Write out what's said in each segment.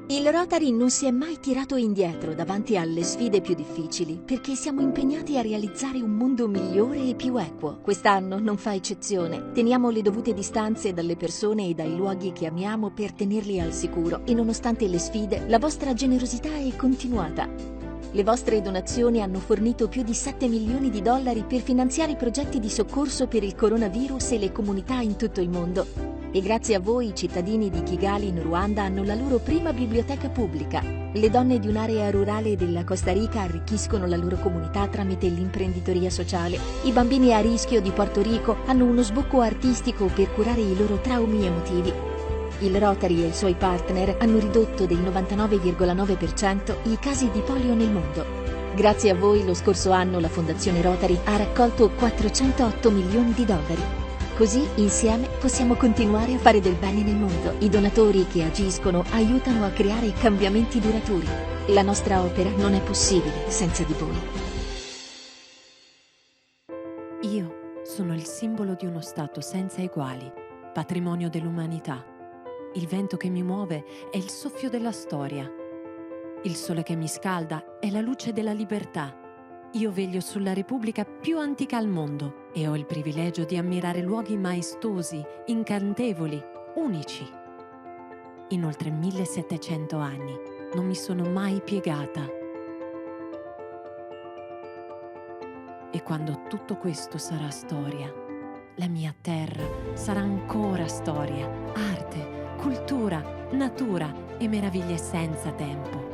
Il Rotary non si è mai tirato indietro davanti alle sfide più difficili perché siamo impegnati a realizzare un mondo migliore e più equo. Quest'anno non fa eccezione. Teniamo le dovute distanze dalle persone e dai luoghi che amiamo per tenerli al sicuro e nonostante le sfide, la vostra generosità è continuata. Le vostre donazioni hanno fornito più di 7 milioni di dollari per finanziare progetti di soccorso per il coronavirus e le comunità in tutto il mondo. E grazie a voi i cittadini di Kigali in Ruanda hanno la loro prima biblioteca pubblica. Le donne di un'area rurale della Costa Rica arricchiscono la loro comunità tramite l'imprenditoria sociale. I bambini a rischio di Porto Rico hanno uno sbocco artistico per curare i loro traumi emotivi. Il Rotary e i suoi partner hanno ridotto del 99,9% i casi di polio nel mondo. Grazie a voi lo scorso anno la Fondazione Rotary ha raccolto 408 milioni di dollari. Così insieme possiamo continuare a fare del bene nel mondo. I donatori che agiscono aiutano a creare cambiamenti duraturi. La nostra opera non è possibile senza di voi. Io sono il simbolo di uno Stato senza eguali, patrimonio dell'umanità. Il vento che mi muove è il soffio della storia. Il sole che mi scalda è la luce della libertà. Io veglio sulla Repubblica più antica al mondo e ho il privilegio di ammirare luoghi maestosi, incantevoli, unici. In oltre 1700 anni non mi sono mai piegata. E quando tutto questo sarà storia, la mia terra sarà ancora storia, arte, cultura, natura e meraviglie senza tempo.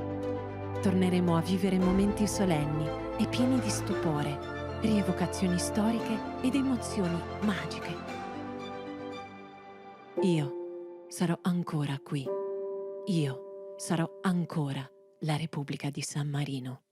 Torneremo a vivere momenti solenni e pieni di stupore, rievocazioni storiche ed emozioni magiche. Io sarò ancora qui. Io sarò ancora la Repubblica di San Marino.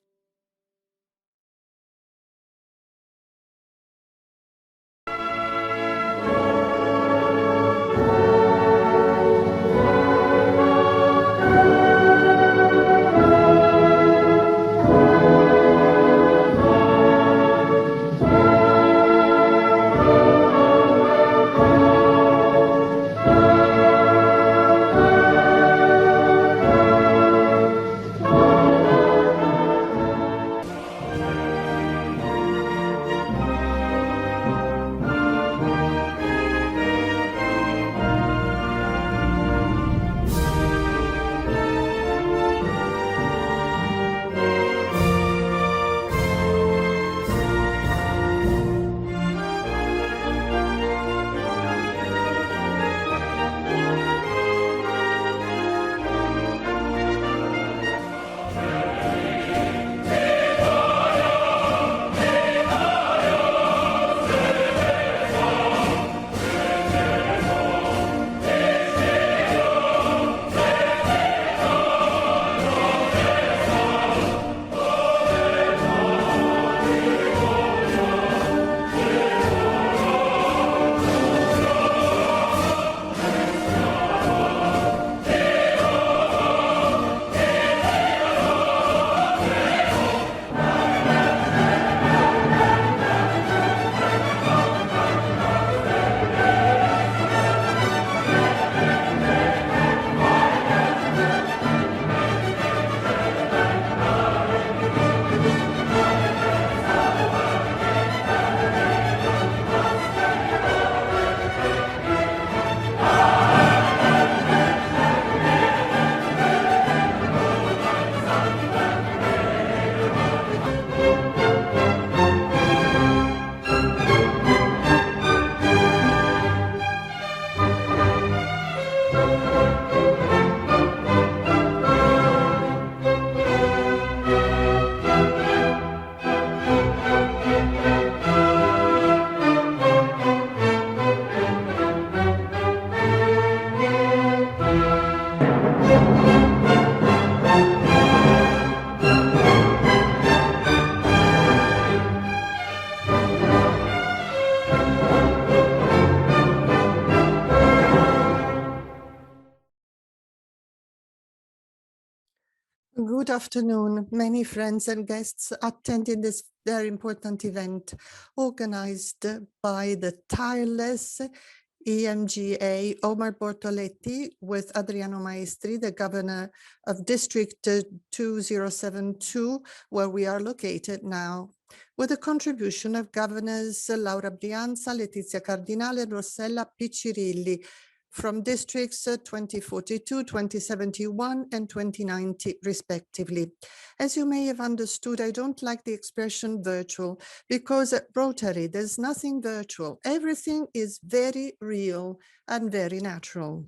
Good afternoon. Many friends and guests attending this very important event organized by the tireless, EMGA, Omar Bortoletti, with Adriano Maestri, the governor of District 2072, where we are located now, with the contribution of governors Laura Brianza, Letizia Cardinale, and Rossella Piccirilli, from districts 2042, 2071, and 2090, respectively. As you may have understood, I don't like the expression virtual, because at Rotary, there's nothing virtual. Everything is very real and very natural.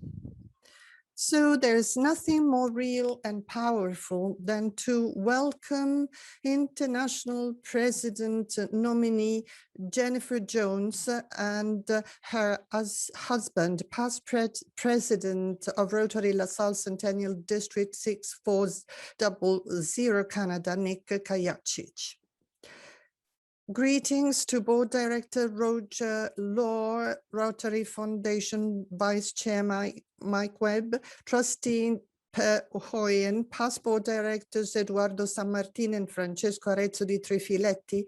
So there's nothing more real and powerful than to welcome International President nominee Jennifer Jones and her husband, past President of Rotary LaSalle Centennial District 6400 Canada, Nick Kajacic. Greetings to Board Director Roger Law, Rotary Foundation Vice Chair Mike Webb, Trustee Per Hoyen, past Board Directors Eduardo San Martin and Francesco Arezzo di Trifiletti,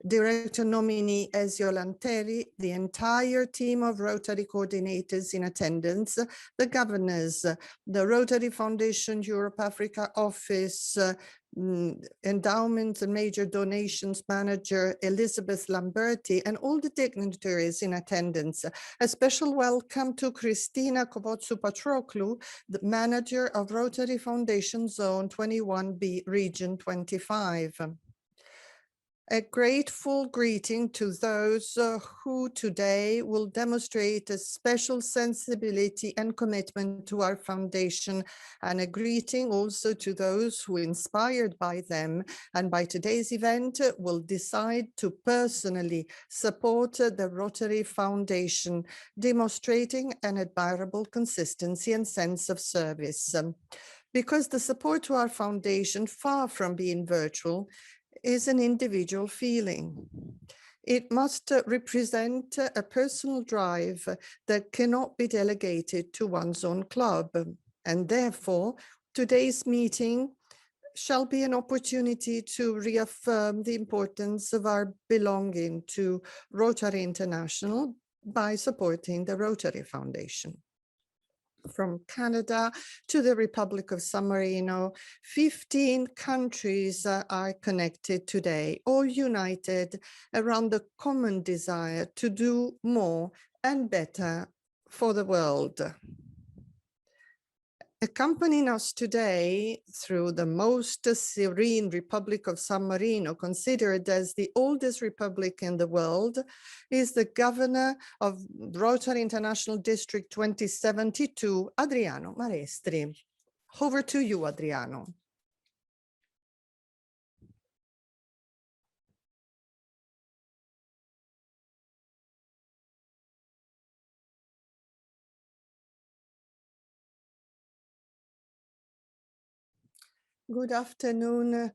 Director nominee Ezio Lanteri, the entire team of Rotary coordinators in attendance, the governors, the Rotary Foundation Europe Africa Office, endowments and major donations manager Elizabeth Lamberti, and all the dignitaries in attendance. A special welcome to Christina Kovotsu-Patroclou, the manager of Rotary Foundation Zone 21B, Region 25. A grateful greeting to those who today will demonstrate a special sensibility and commitment to our foundation, and a greeting also to those who, inspired by them and by today's event, will decide to personally support the Rotary Foundation, demonstrating an admirable consistency and sense of service. Because the support to our foundation, far from being virtual, is an individual feeling. It must represent a personal drive that cannot be delegated to one's own club. And therefore, today's meeting shall be an opportunity to reaffirm the importance of our belonging to Rotary International by supporting the Rotary Foundation. From Canada to the Republic of San Marino, 15 countries are connected today, all united around the common desire to do more and better for the world. Accompanying us today through the most serene Republic of San Marino, considered as the oldest republic in the world, is the governor of Rotary International District 2072, Adriano Maestri. Over to you, Adriano. Good afternoon,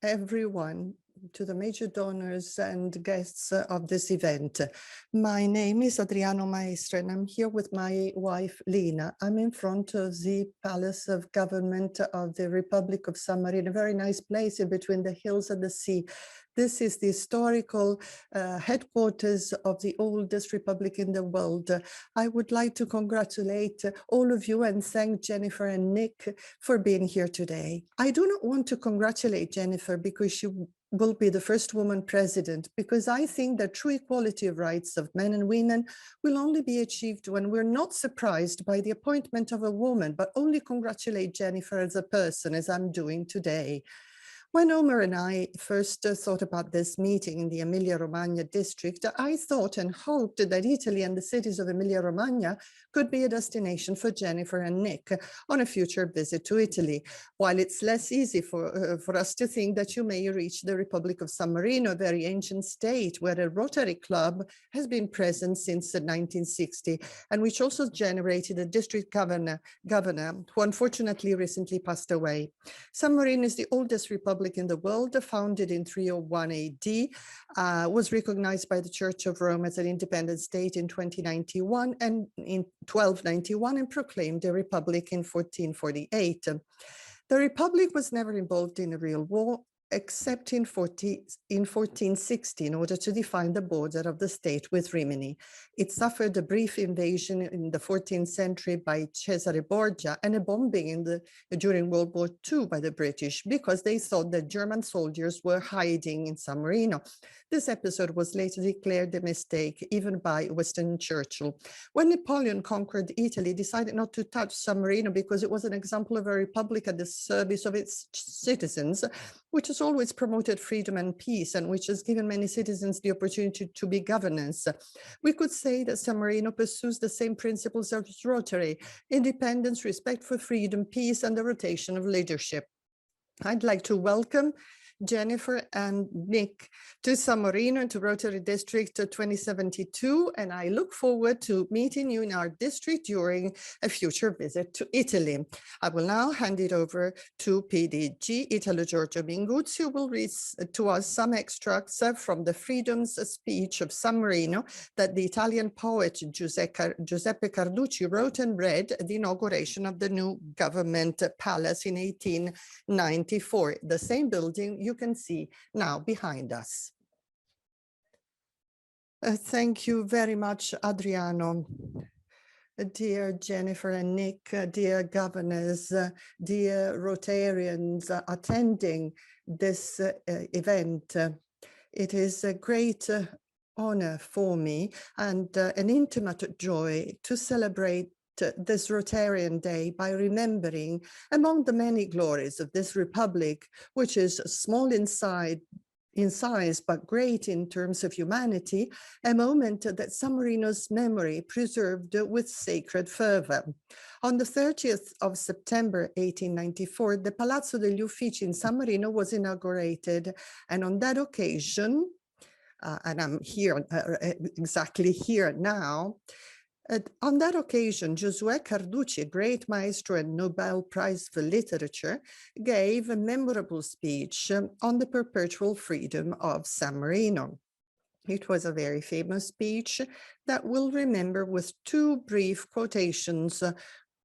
everyone, to the major donors and guests of this event. My name is Adriano Maestri, and I'm here with my wife, Lina. I'm in front of the Palace of Government of the Republic of San Marino, a very nice place in between the hills and the sea. This is the historical headquarters of the oldest republic in the world. I would like to congratulate all of you and thank Jennifer and Nick for being here today. I do not want to congratulate Jennifer because she will be the first woman president, because I think that true equality of rights of men and women will only be achieved when we're not surprised by the appointment of a woman, but only congratulate Jennifer as a person, as I'm doing today. When Omar and I first thought about this meeting in the Emilia-Romagna district, I thought and hoped that Italy and the cities of Emilia-Romagna could be a destination for Jennifer and Nick on a future visit to Italy, while it's less easy for us to think that you may reach the Republic of San Marino, a very ancient state where a Rotary Club has been present since 1960, and which also generated a district governor who unfortunately recently passed away. San Marino is the oldest republic in the world, founded in 301 AD, was recognized by the Church of Rome as an independent state in 1291 and proclaimed a republic in 1448. The republic was never involved in a real war, except in 1460 in order to define the border of the state with Rimini. It suffered a brief invasion in the 14th century by Cesare Borgia and a bombing during World War II by the British because they thought that German soldiers were hiding in San Marino. This episode was later declared a mistake, even by Winston Churchill. When Napoleon conquered Italy, he decided not to touch San Marino because it was an example of a republic at the service of its citizens, which has always promoted freedom and peace, and which has given many citizens the opportunity to be governance. We could say that San Marino pursues the same principles as Rotary: independence, respect for freedom, peace, and the rotation of leadership. I'd like to welcome Jennifer and Nick to San Marino and to Rotary District 2072, and I look forward to meeting you in our district during a future visit to Italy. I will now hand it over to PDG Italo Giorgio Minguzzi, who will read to us some extracts from the Freedom's speech of San Marino that the Italian poet Giuseppe Carducci wrote and read at the inauguration of the new government palace in 1894, the same building you can see now behind us. Thank you very much, Adriano. Dear Jennifer and Nick, dear governors, dear Rotarians attending this event. It is a great honor for me and an intimate joy to celebrate this Rotarian Day by remembering, among the many glories of this republic, which is small in size but great in terms of humanity, a moment that San Marino's memory preserved with sacred fervor. On the 30th of September 1894, the Palazzo degli Uffici in San Marino was inaugurated, and on that occasion, and I'm here exactly here now, on that occasion, Giosuè Carducci, a great maestro and Nobel Prize for Literature, gave a memorable speech on the perpetual freedom of San Marino. It was a very famous speech that we'll remember with two brief quotations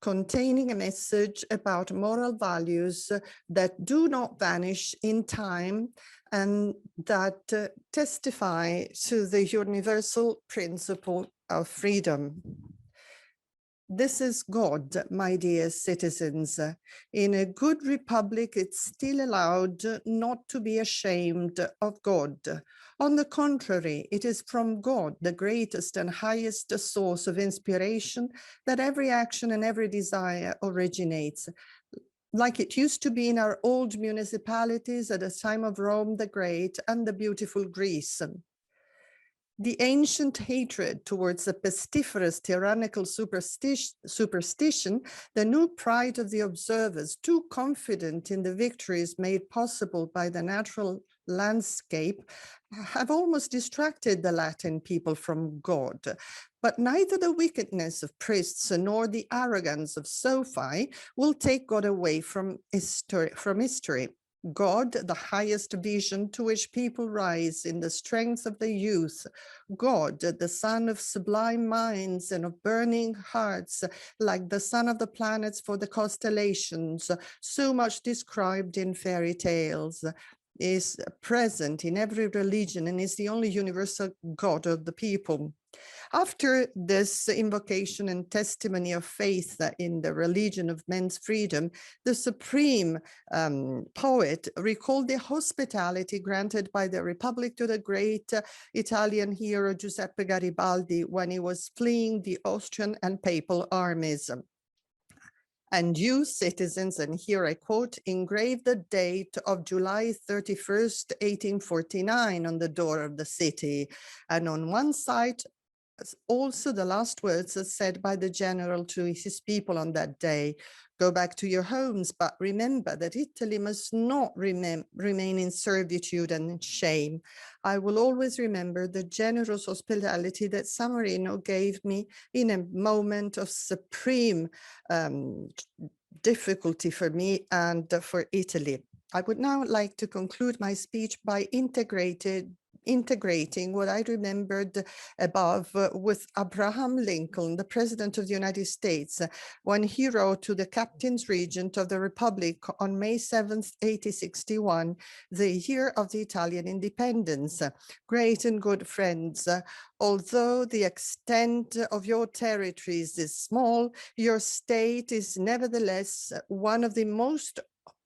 containing a message about moral values that do not vanish in time and that testify to the universal principle of freedom. This is God, my dear citizens. In a good republic, it's still allowed not to be ashamed of God. On the contrary, it is from God, the greatest and highest source of inspiration, that every action and every desire originates. Like it used to be in our old municipalities at the time of Rome the Great and the beautiful Greece. The ancient hatred towards a pestiferous tyrannical superstition, the new pride of the observers, too confident in the victories made possible by the natural landscape, have almost distracted the Latin people from God. But neither the wickedness of priests nor the arrogance of Sophie will take God away from history. God, the highest vision to which people rise in the strength of the youth. God, the son of sublime minds and of burning hearts, like the son of the planets for the constellations, so much described in fairy tales, is present in every religion and is the only universal God of the people. After this invocation and testimony of faith in the religion of men's freedom, the supreme poet recalled the hospitality granted by the Republic to the great Italian hero Giuseppe Garibaldi when he was fleeing the Austrian and Papal armies. And you, citizens, and here I quote, engrave the date of July 31st, 1849 on the door of the city. And on one side, also the last words are said by the general to his people on that day. Go back to your homes, but remember that Italy must not remain in servitude and shame. I will always remember the generous hospitality that San Marino gave me in a moment of supreme difficulty for me and for Italy. I would now like to conclude my speech by integrating integrating what I remembered above with Abraham Lincoln, the President of the United States, when he wrote to the Captain's Regent of the Republic on May 7th, 1861, the year of the Italian independence. Great and good friends, although the extent of your territories is small, your state is nevertheless one of the most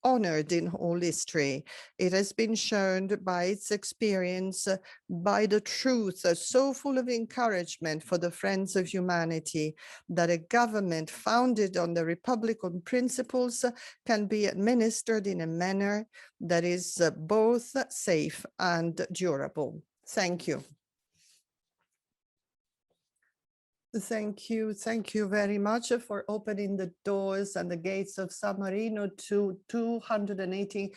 honored in all history. It has been shown by its experience, by the truth, so full of encouragement for the friends of humanity, that a government founded on the Republican principles can be administered in a manner that is both safe and durable. Thank you. Thank you very much for opening the doors and the gates of San Marino to 280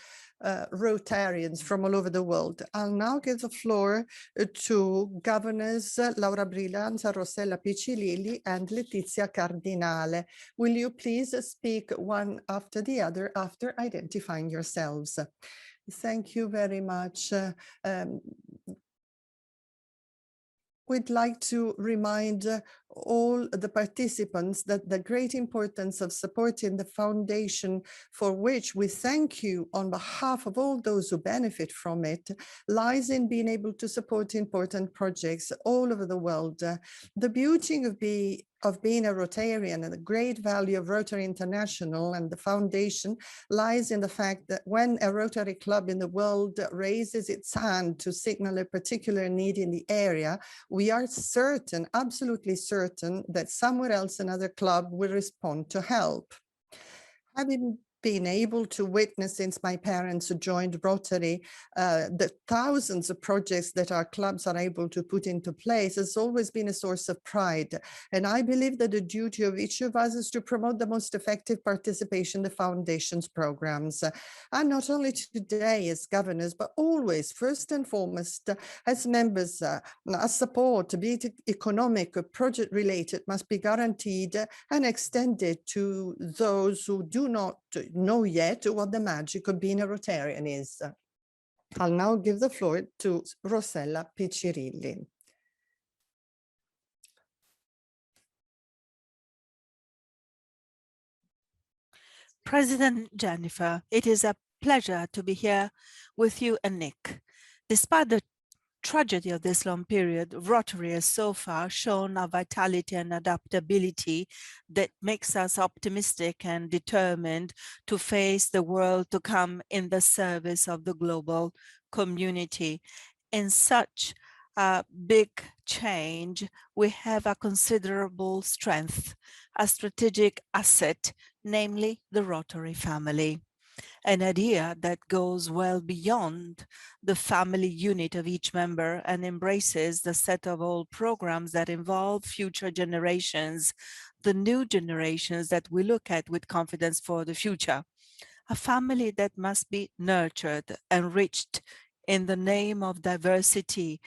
Rotarians from all over the world. I'll now give the floor to Governors Laura Brilanza, Rossella Piccirilli, and Letizia Cardinale. Will you please speak one after the other after identifying yourselves? Thank you very much. We'd like to remind all the participants that the great importance of supporting the foundation, for which we thank you on behalf of all those who benefit from it, lies in being able to support important projects all over the world. The beauty of being a Rotarian and the great value of Rotary International and the foundation lies in the fact that when a Rotary club in the world raises its hand to signal a particular need in the area, we are certain, absolutely certain, that somewhere else another club will respond to help. Having been able to witness since my parents joined Rotary, the thousands of projects that our clubs are able to put into place has always been a source of pride. And I believe that the duty of each of us is to promote the most effective participation in the foundation's programs. And not only today as governors, but always, first and foremost, as members, as support, be it economic or project related, must be guaranteed and extended to those who do not know yet what the magic of being a Rotarian is. I'll now give the floor to Rossella Piccirilli. President Jennifer, it is a pleasure to be here with you and Nick. Despite the tragedy of this long period, Rotary has so far shown a vitality and adaptability that makes us optimistic and determined to face the world to come in the service of the global community. In such a big change, we have a considerable strength, a strategic asset, namely the Rotary family. An idea that goes well beyond the family unit of each member and embraces the set of all programs that involve future generations, the new generations that we look at with confidence for the future. A family that must be nurtured, enriched in the name of diversity,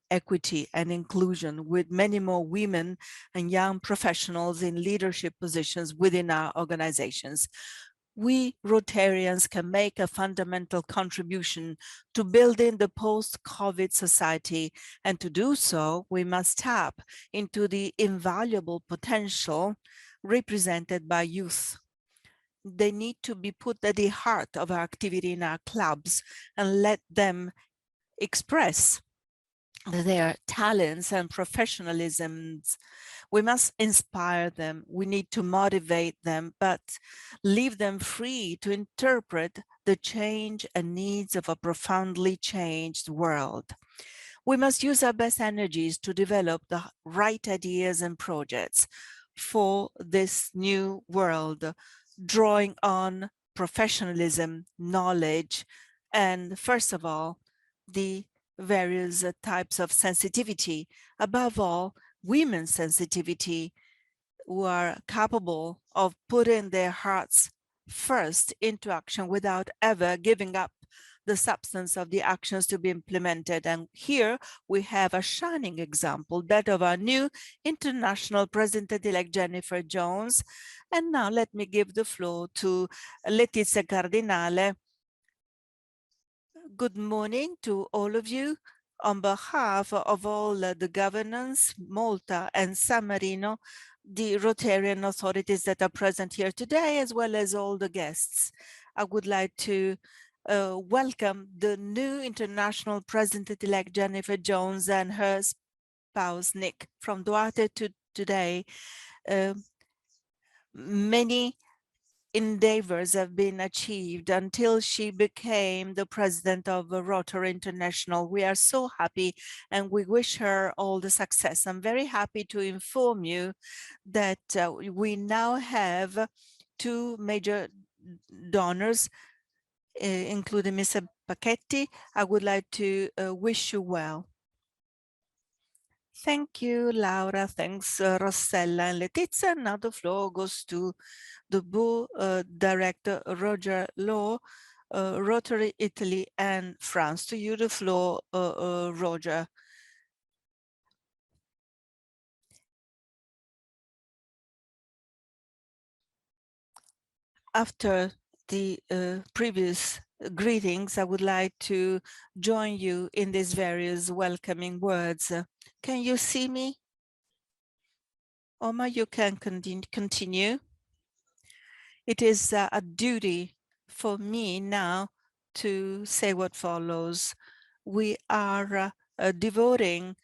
equity, and inclusion, with many more women and young professionals in leadership positions within our organizations. We Rotarians can make a fundamental contribution to building the post-COVID society, and to do so, we must tap into the invaluable potential represented by youth. They need to be put at the heart of our activity in our clubs and let them express their talents and professionalisms. We must inspire them. We need to motivate them, but leave them free to interpret the change and needs of a profoundly changed world. We must use our best energies to develop the right ideas and projects for this new world, drawing on professionalism, knowledge, and first of all, the various types of sensitivity, above all, women's sensitivity, who are capable of putting their hearts first into action without ever giving up the substance of the actions to be implemented. And here we have a shining example, that of our new international President-elect Jennifer Jones. And now let me give the floor to Letizia Cardinale, Good morning to all of you. On behalf of all the governance, Malta and San Marino, the Rotarian authorities that are present here today, as well as all the guests, I would like to welcome the new international president-elect Jennifer Jones and her spouse Nick from Duarte to today. Many endeavors have been achieved until she became the president of Rotary International. We are so happy and we wish her all the success. I'm very happy to inform you that we now have two major donors, including Mr. Pacchetti. I would like to wish you well. Thank you, Laura. Thanks, Rossella and Letizia. Now the floor goes to the board director, Roger Law, Rotary Italy and France. To you the floor, Roger. After the previous greetings, I would like to join you in these various welcoming words. Can you see me? Omar, you can continue. It is a duty for me now to say what follows. We are devoting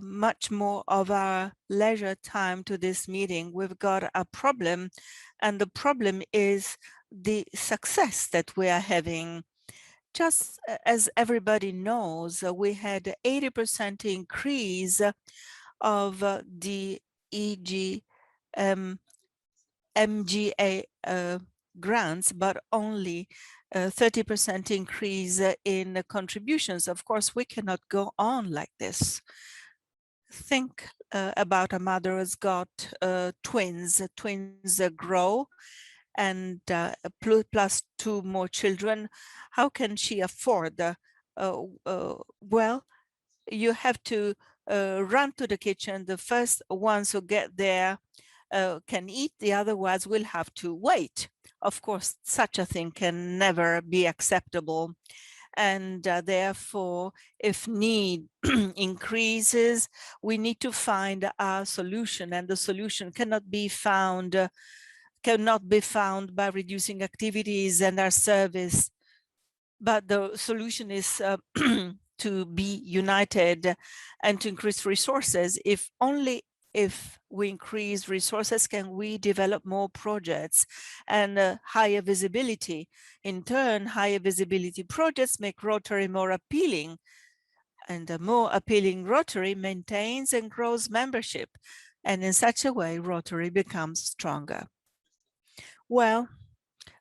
much more of our leisure time to this meeting. We've got a problem, and the problem is the success that we are having. Just as everybody knows, we had 80% increase of the MGA grants, but only 30% increase in contributions. Of course, we cannot go on like this. Think about a mother who's got twins. Twins grow and plus two more children. How can she afford? Well, you have to run to the kitchen. The first ones who get there can eat, the other ones will have to wait. Of course, such a thing can never be acceptable. And therefore, if need increases, we need to find a solution, and the solution cannot be found by reducing activities and our service, but the solution is to be united and to increase resources. Only if we increase resources can we develop more projects and higher visibility. In turn, higher visibility projects make Rotary more appealing, and a more appealing Rotary maintains and grows membership. And in such a way, Rotary becomes stronger. Well,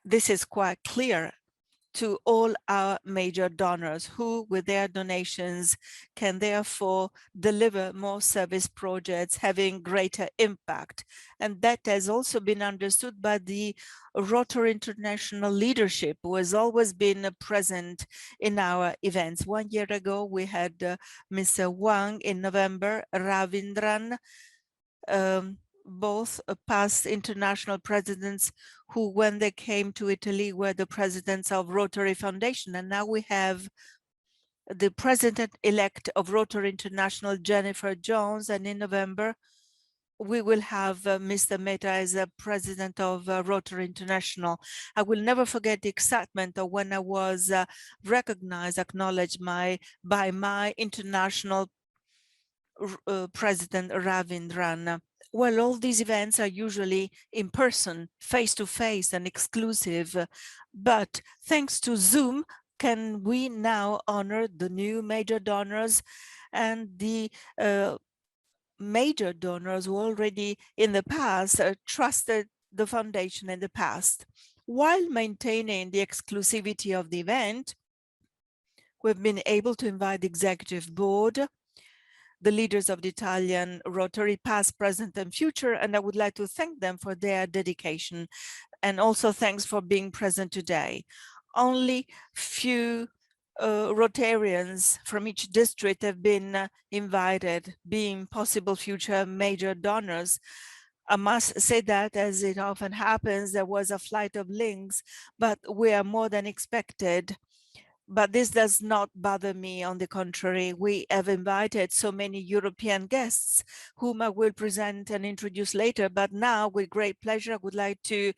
this is quite clear to all our major donors who, with their donations, can therefore deliver more service projects having greater impact. And that has also been understood by the Rotary International leadership, who has always been present in our events. 1 year ago, we had Mr. Wang in November, Ravindran, both past international presidents who, when they came to Italy, were the presidents of Rotary Foundation. And now we have the president-elect of Rotary International, Jennifer Jones, and in November, we will have Mr. Mehta as a president of Rotary International. I will never forget the excitement of when I was recognized, acknowledged by my international President Ravindran. Well, all these events are usually in person, face-to-face and exclusive, but thanks to Zoom, can we now honor the new major donors and the major donors who already in the past trusted the foundation in the past. While maintaining the exclusivity of the event, we've been able to invite the executive board, the leaders of the Italian Rotary, past, present, and future, and I would like to thank them for their dedication, and also thanks for being present today. Only few Rotarians from each district have been invited, being possible future major donors. I must say that, as it often happens, there was a flight of links, but we are more than expected. But this does not bother me. On the contrary, we have invited so many European guests whom I will present and introduce later. But now, with great pleasure, I would like to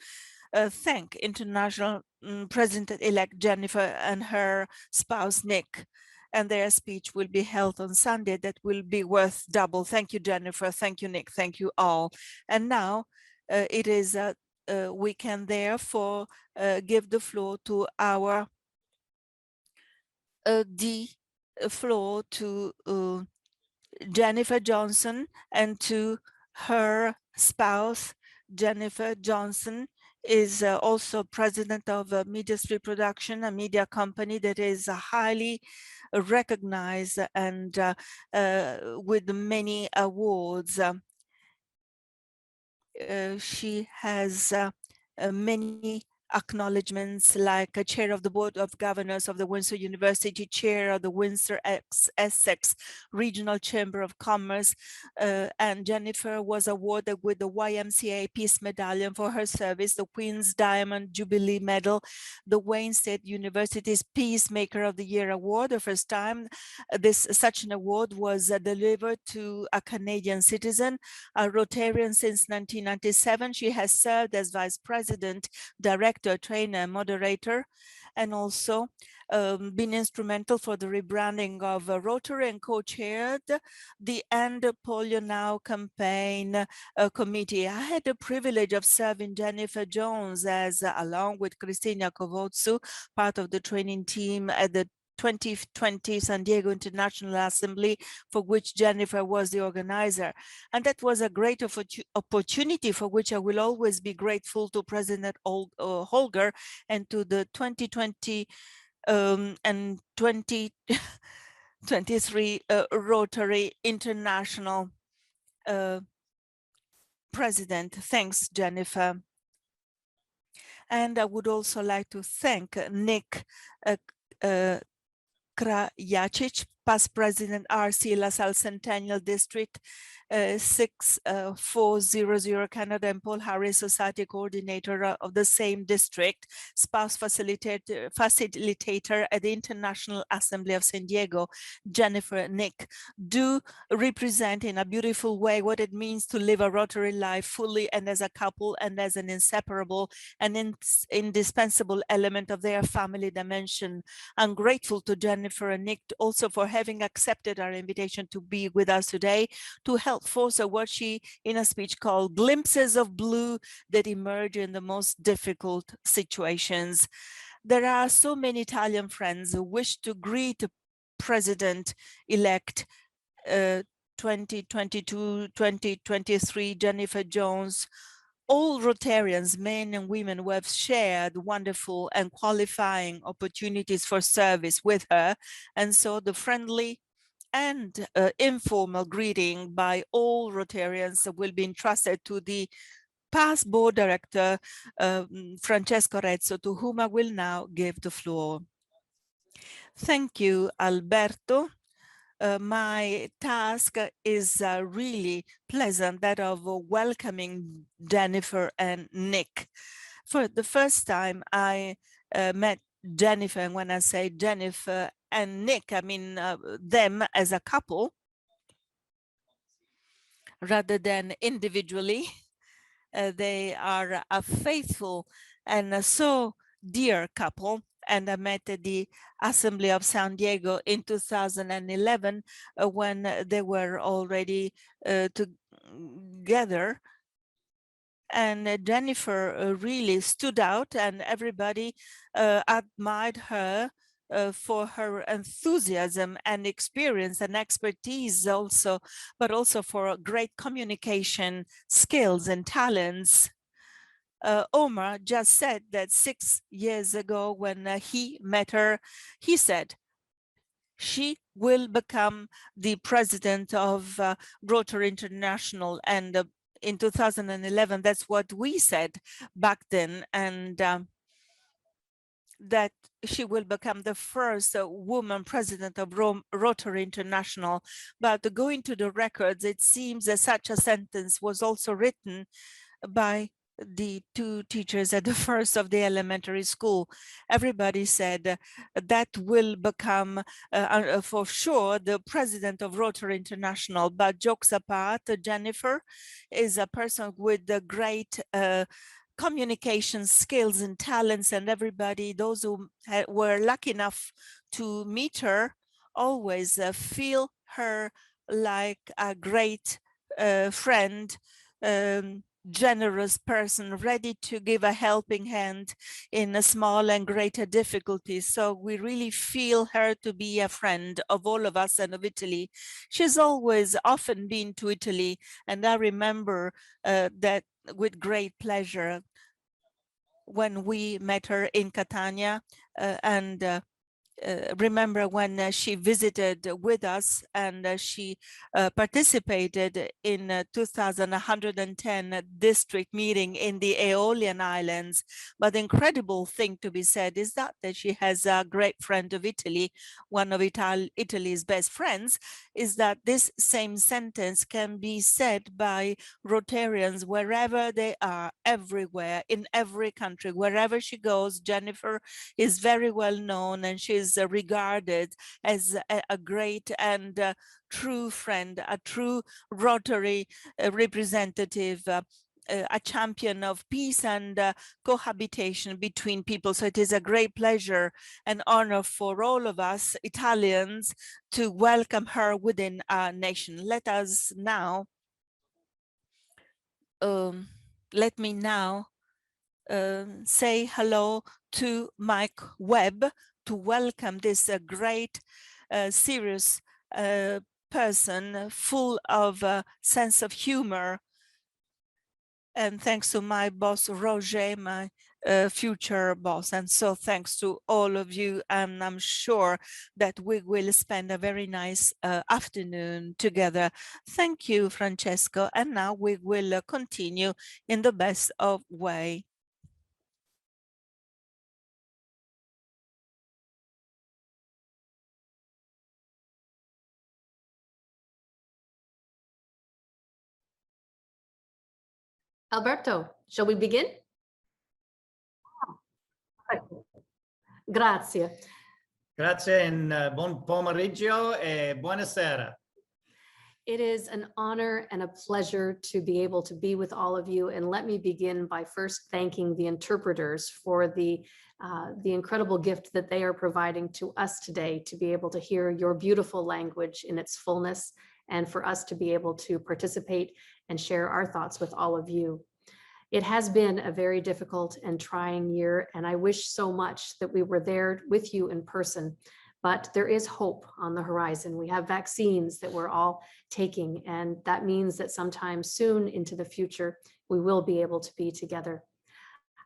thank International President-elect Jennifer and her spouse, Nick. And their speech will be held on Sunday. That will be worth double. Thank you, Jennifer. Thank you, Nick. Thank you all. And now it is we can therefore give the floor to our Jennifer Johnson and to her spouse. Jennifer Johnson is also president of Media Street Production, a media company that is highly recognized and with many awards. She has many acknowledgements, like a chair of the Board of Governors of the Windsor University, chair of the Windsor Essex Regional Chamber of Commerce, and Jennifer was awarded with the YMCA Peace Medallion for her service, the Queen's Diamond Jubilee Medal, the Wayne State University's Peacemaker of the Year Award. The first time such an award was delivered to a Canadian citizen, a Rotarian since 1997. She has served as Vice President, Director, Trainer, Moderator, and also been instrumental for the rebranding of Rotary and co-chaired the End Polio Now campaign committee. I had the privilege of serving Jennifer Jones as, along with Christina Kovotsu, part of the training team at the 2020 San Diego International Assembly, for which Jennifer was the organizer. And that was a great opportunity for which I will always be grateful to President Holger and to the 2020 and 2023 Rotary International President. Thanks, Jennifer. And I would also like to thank Nick Krajacic, past president, RC LaSalle Centennial District 6400 Canada, and Paul Harris, Society Coordinator of the same district, spouse facilitator at the International Assembly of San Diego. Jennifer and Nick do represent in a beautiful way what it means to live a Rotary life fully and as a couple and as an inseparable and indispensable element of their family dimension. I'm grateful to Jennifer and Nick also for having accepted our invitation to be with us today to help foster what she in a speech called glimpses of blue that emerge in the most difficult situations. There are so many Italian friends who wish to greet President-elect 2022-2023 Jennifer Jones, all Rotarians, men and women who have shared wonderful and qualifying opportunities for service with her. And so the friendly and informal greeting by all Rotarians will be entrusted to the past board director, Francesco Rezzo, to whom I will now give the floor. Thank you, Alberto. My task is really pleasant, that of welcoming Jennifer and Nick. For the first time, I met Jennifer, and when I say Jennifer and Nick, I mean them as a couple rather than individually. They are a faithful and so dear couple. And I met at the Assembly of San Diego in 2011 when they were already together. And Jennifer really stood out, and everybody admired her for her enthusiasm and experience and expertise also, but also for great communication skills and talents. Omar just said that 6 years ago when he met her, he said, she will become the president of Rotary International. And in 2011, that's what we said back then. And that she will become the first woman president of Rotary International. But going to the records, it seems that such a sentence was also written by the two teachers at the first of the elementary school. Everybody said that will become for sure the president of Rotary International. But jokes apart, Jennifer is a person with a great communication skills and talents, and everybody, those who were lucky enough to meet her, always feel her like a great friend, generous person, ready to give a helping hand in a small and greater difficulties. So we really feel her to be a friend of all of us and of Italy. She's always often been to Italy, and I remember that with great pleasure when we met her in Catania, and remember when she visited with us, and she participated in 2110 district meeting in the Aeolian Islands. But the incredible thing to be said is that she has a great friend of Italy, one of Italy's best friends, is that this same sentence can be said by Rotarians wherever they are, everywhere, in every country, wherever she goes. Jennifer is very well known, and she's regarded as a great and true friend, a true Rotary representative, a champion of peace and cohabitation between people. So it is a great pleasure and honor for all of us Italians to welcome her within our nation. Let me now say hello to Mike Webb, to welcome this great, serious person, full of sense of humor. And thanks to my boss, Roger, my future boss. And so thanks to all of you. And I'm sure that we will spend a very nice afternoon together. Thank you, Francesco. And now we will continue in the best of way. Alberto, shall we begin? Grazie. Grazie and buon pomeriggio e buonasera. It is an honor and a pleasure to be able to be with all of you. And let me begin by first thanking the interpreters for the incredible gift that they are providing to us today, to be able to hear your beautiful language in its fullness, and for us to be able to participate and share our thoughts with all of you. It has been a very difficult and trying year, and I wish so much that we were there with you in person. But there is hope on the horizon. We have vaccines that we're all taking, and that means that sometime soon into the future, we will be able to be together.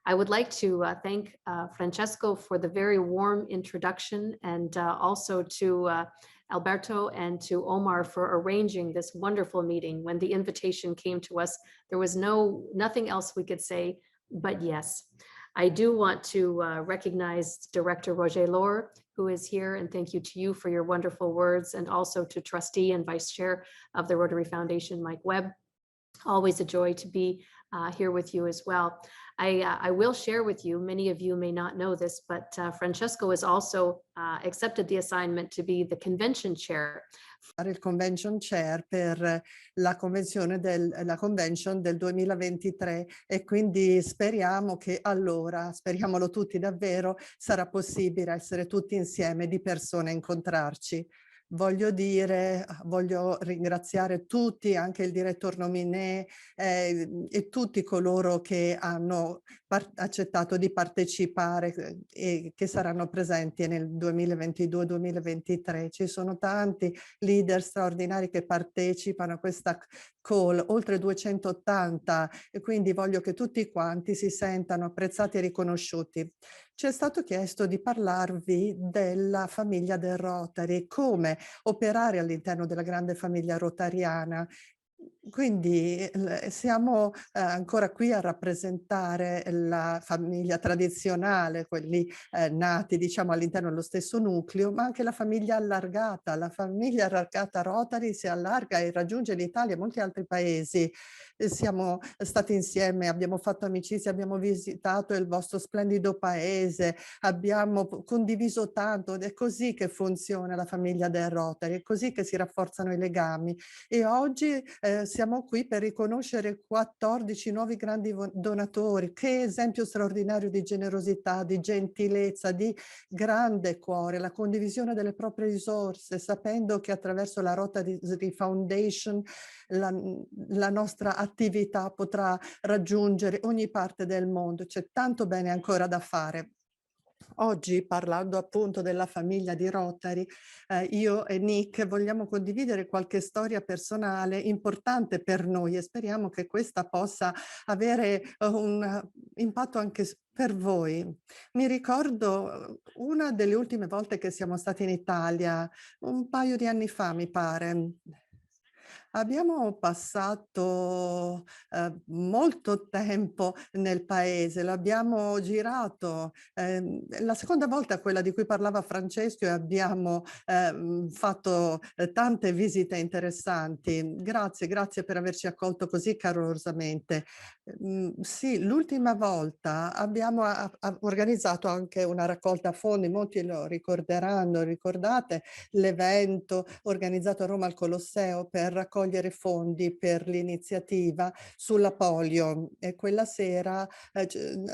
I would like to thank Francesco for the very warm introduction, and also to Alberto and to Omar for arranging this wonderful meeting. When the invitation came to us, there was nothing else we could say but yes. I do want to recognize Director Roger Lohr, who is here, and thank you to you for your wonderful words, and also to Trustee and Vice Chair of the Rotary Foundation, Mike Webb. Always a joy to be here with you as well. I will share with you, many of you may not know this, but Francesco has also accepted the assignment to be the convention chair. Il convention chair per la convention del 2023, e quindi speriamo che allora, speriamolo tutti davvero, sarà possibile essere tutti insieme di persona e incontrarci. Voglio ringraziare tutti, anche il direttore nominee e tutti coloro che hanno accettato di partecipare e che saranno presenti nel 2022-2023. Ci sono tanti leader straordinari che partecipano a questa call, oltre 280, e quindi voglio che tutti quanti si sentano apprezzati e riconosciuti. Ci è stato chiesto di parlarvi della famiglia del Rotary, come operare all'interno della grande famiglia rotariana. Quindi siamo ancora qui a rappresentare la famiglia tradizionale, quelli nati diciamo all'interno dello stesso nucleo, ma anche la famiglia allargata. La famiglia allargata Rotary si allarga e raggiunge l'Italia e molti altri paesi. Siamo stati insieme, abbiamo fatto amicizia, abbiamo visitato il vostro splendido paese, abbiamo condiviso tanto ed è così che funziona la famiglia del Rotary, è così che si rafforzano i legami. E oggi siamo qui per riconoscere 14 nuovi grandi donatori. Che esempio straordinario di generosità, di gentilezza, di grande cuore, la condivisione delle proprie risorse, sapendo che attraverso la Rotary Foundation la nostra attività potrà raggiungere ogni parte del mondo. C'è tanto bene ancora da fare. Oggi, parlando appunto della famiglia di Rotary, io e Nick vogliamo condividere qualche storia personale importante per noi e speriamo che questa possa avere un impatto anche per voi. Mi ricordo una delle ultime volte che siamo stati in Italia, un paio di anni fa, mi pare. Abbiamo passato molto tempo nel paese, l'abbiamo girato. La seconda volta quella di cui parlava Francesco e abbiamo fatto tante visite interessanti. Grazie, grazie per averci accolto così calorosamente. Sì, l'ultima volta abbiamo organizzato anche una raccolta fondi, molti lo ricorderanno, ricordate l'evento organizzato a Roma al Colosseo per raccogliere fondi per l'iniziativa sulla polio e quella sera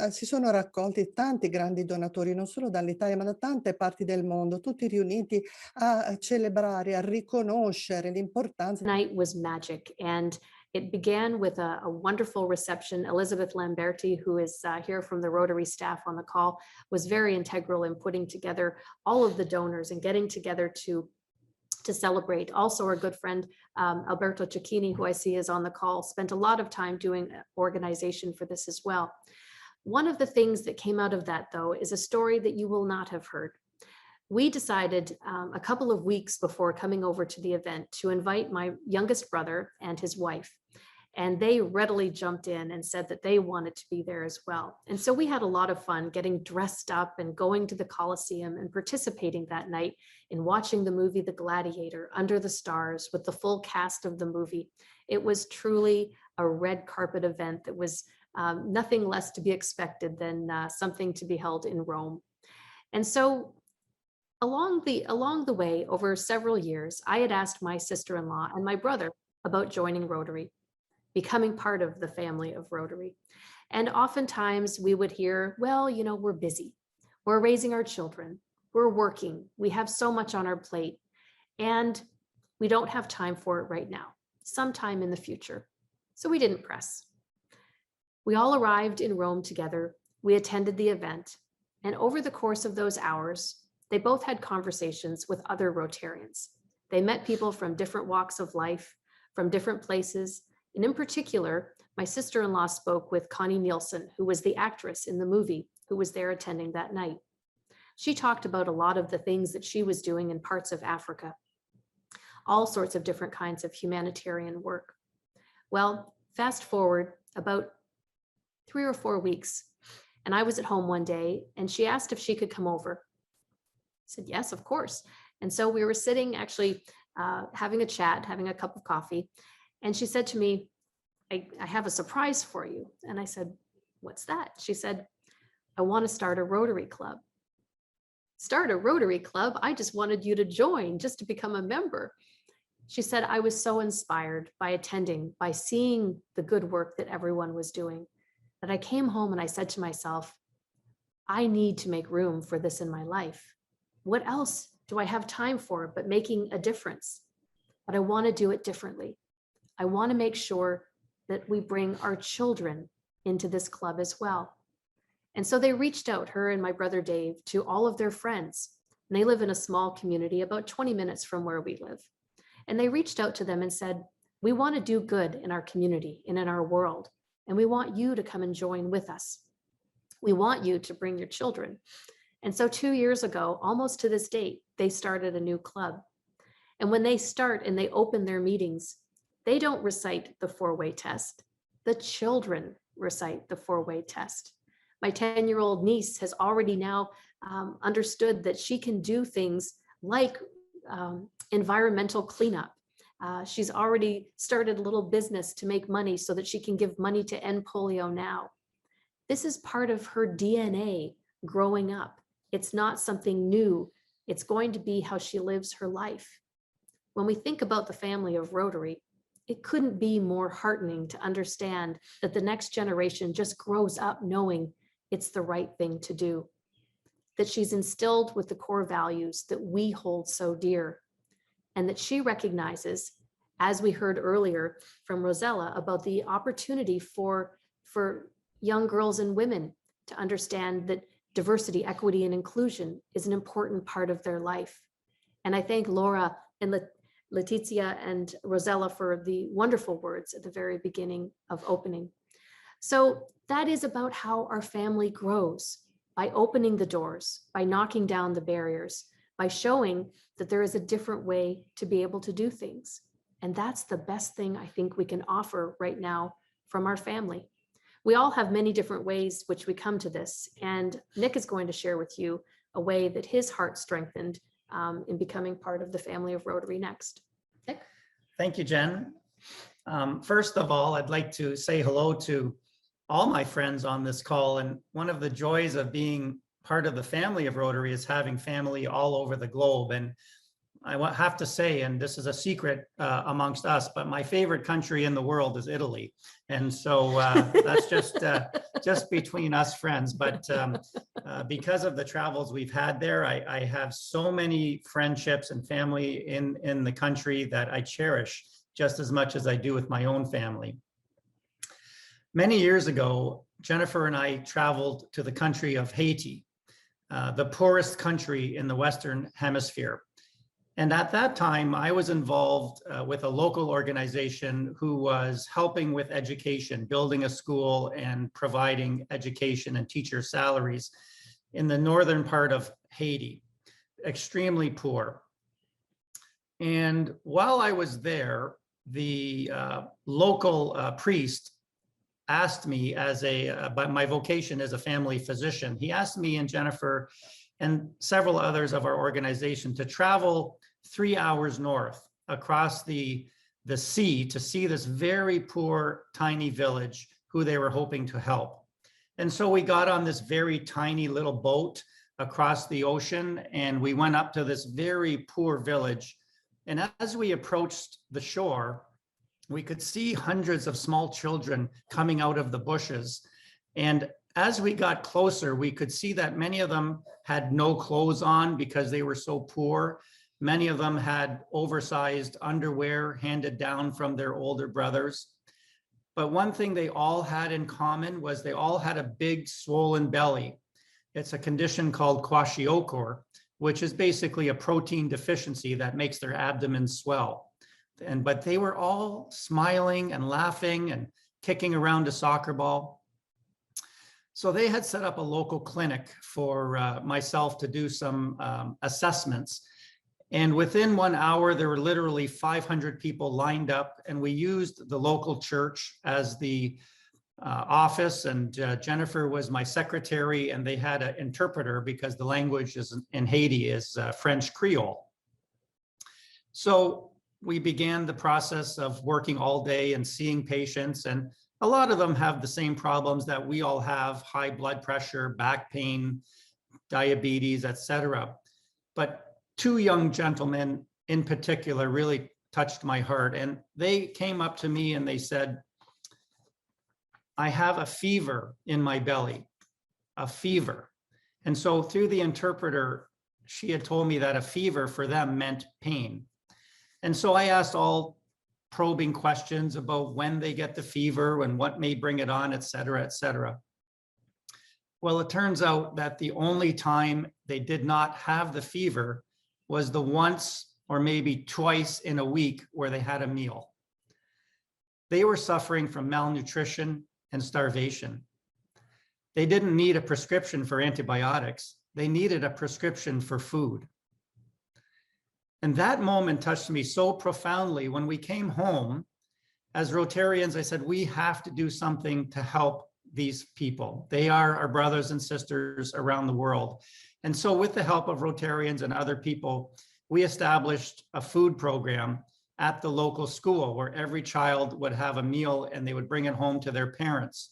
si sono raccolti tanti grandi donatori, non solo dall'Italia ma da tante parti del mondo, tutti riuniti a celebrare, a riconoscere l'importanza. Night was magic, and it began with a wonderful reception. Elizabeth Lamberti, who is here from the Rotary staff on the call, was very integral in putting together all of the donors and getting together to celebrate. Also, our good friend, Alberto Cecchini, who I see is on the call, spent a lot of time doing organization for this as well. One of the things that came out of that, though, is a story that you will not have heard. We decided a couple of weeks before coming over to the event to invite my youngest brother and his wife. And they readily jumped in and said that they wanted to be there as well. And so we had a lot of fun getting dressed up and going to the Coliseum and participating that night in watching the movie The Gladiator under the stars with the full cast of the movie. It was truly a red carpet event that was nothing less to be expected than something to be held in Rome. And so along the way, over several years, I had asked my sister-in-law and my brother about joining Rotary, becoming part of the family of Rotary. And oftentimes we would hear, well, you know, we're busy. We're raising our children. We're working. We have so much on our plate. And we don't have time for it right now, sometime in the future. So we didn't press. We all arrived in Rome together. We attended the event. And over the course of those hours, they both had conversations with other Rotarians. They met people from different walks of life, from different places. And in particular, my sister-in-law spoke with Connie Nielsen, who was the actress in the movie, who was there attending that night. She talked about a lot of the things that she was doing in parts of Africa, all sorts of different kinds of humanitarian work. Well, fast forward about 3 or 4 weeks, and I was at home one day, and she asked if she could come over. I said, yes, of course. And so we were sitting actually having a chat, having a cup of coffee. And she said to me, I have a surprise for you. And I said, what's that? She said, I want to start a Rotary Club. Start a Rotary Club? I just wanted you to join, just to become a member. She said, I was so inspired by attending, by seeing the good work that everyone was doing, that I came home and I said to myself, I need to make room for this in my life. What else do I have time for but making a difference? But I want to do it differently. I want to make sure that we bring our children into this club as well. And so they reached out, her and my brother Dave, to all of their friends. And they live in a small community about 20 minutes from where we live. And they reached out to them and said, we want to do good in our community and in our world. And we want you to come and join with us. We want you to bring your children. And so 2 years ago, almost to this date, they started a new club. And when they start and they open their meetings, They don't recite the four-way test. The children recite the four-way test. My 10-year-old niece has already now understood that she can do things like environmental cleanup. She's already started a little business to make money so that she can give money to end polio now. This is part of her DNA growing up. It's not something new. It's going to be how she lives her life. When we think about the family of Rotary, it couldn't be more heartening to understand that the next generation just grows up knowing it's the right thing to do, that she's instilled with the core values that we hold so dear, and that she recognizes, as we heard earlier from Rosella, about the opportunity for young girls and women to understand that diversity, equity, and inclusion is an important part of their life. And I thank Laura and Letizia and Rosella for the wonderful words at the very beginning of opening. So that is about how our family grows, by opening the doors, by knocking down the barriers, by showing that there is a different way to be able to do things. And that's the best thing I think we can offer right now from our family. We all have many different ways which we come to this, and Nick is going to share with you a way that his heart strengthened in becoming part of the family of Rotary next. Nick? Thank you, Jen. First of all, I'd like to say hello to all my friends on this call. And one of the joys of being part of the family of Rotary is having family all over the globe. And I have to say, and this is a secret amongst us, but my favorite country in the world is Italy. And so that's just between us friends. But because of the travels we've had there, I have so many friendships and family in the country that I cherish just as much as I do with my own family. Many years ago, Jennifer and I traveled to the country of Haiti, the poorest country in the Western Hemisphere. And at that time, I was involved with a local organization who was helping with education, building a school and providing education and teacher salaries in the northern part of Haiti, extremely poor. And while I was there, the local priest asked me, by my vocation as a family physician, he asked me and Jennifer and several others of our organization to travel 3 hours north across the sea to see this very poor, tiny village who they were hoping to help. And so we got on this very tiny little boat across the ocean, and we went up to this very poor village. And as we approached the shore, we could see hundreds of small children coming out of the bushes. And as we got closer, we could see that many of them had no clothes on because they were so poor. Many of them had oversized underwear handed down from their older brothers. But one thing they all had in common was they all had a big swollen belly. It's a condition called kwashiorkor, which is basically a protein deficiency that makes their abdomen swell. But they were all smiling and laughing and kicking around a soccer ball. So they had set up a local clinic for myself to do some assessments. And within 1 hour, there were literally 500 people lined up, and we used the local church as the office, and Jennifer was my secretary, and they had an interpreter because the language in Haiti is French Creole. So we began the process of working all day and seeing patients, and a lot of them have the same problems that we all have: high blood pressure, back pain, diabetes, etc. But two young gentlemen in particular really touched my heart, and they came up to me and they said, "I have a fever in my belly, a fever." And so through the interpreter, she had told me that a fever for them meant pain. And so I asked all probing questions about when they get the fever and what may bring it on, et cetera, et cetera. Well, it turns out that the only time they did not have the fever was the once or maybe twice in a week where they had a meal. They were suffering from malnutrition and starvation. They didn't need a prescription for antibiotics. They needed a prescription for food. And that moment touched me so profoundly. When we came home, as Rotarians, I said, we have to do something to help these people. They are our brothers and sisters around the world. And so with the help of Rotarians and other people, we established a food program at the local school where every child would have a meal and they would bring it home to their parents.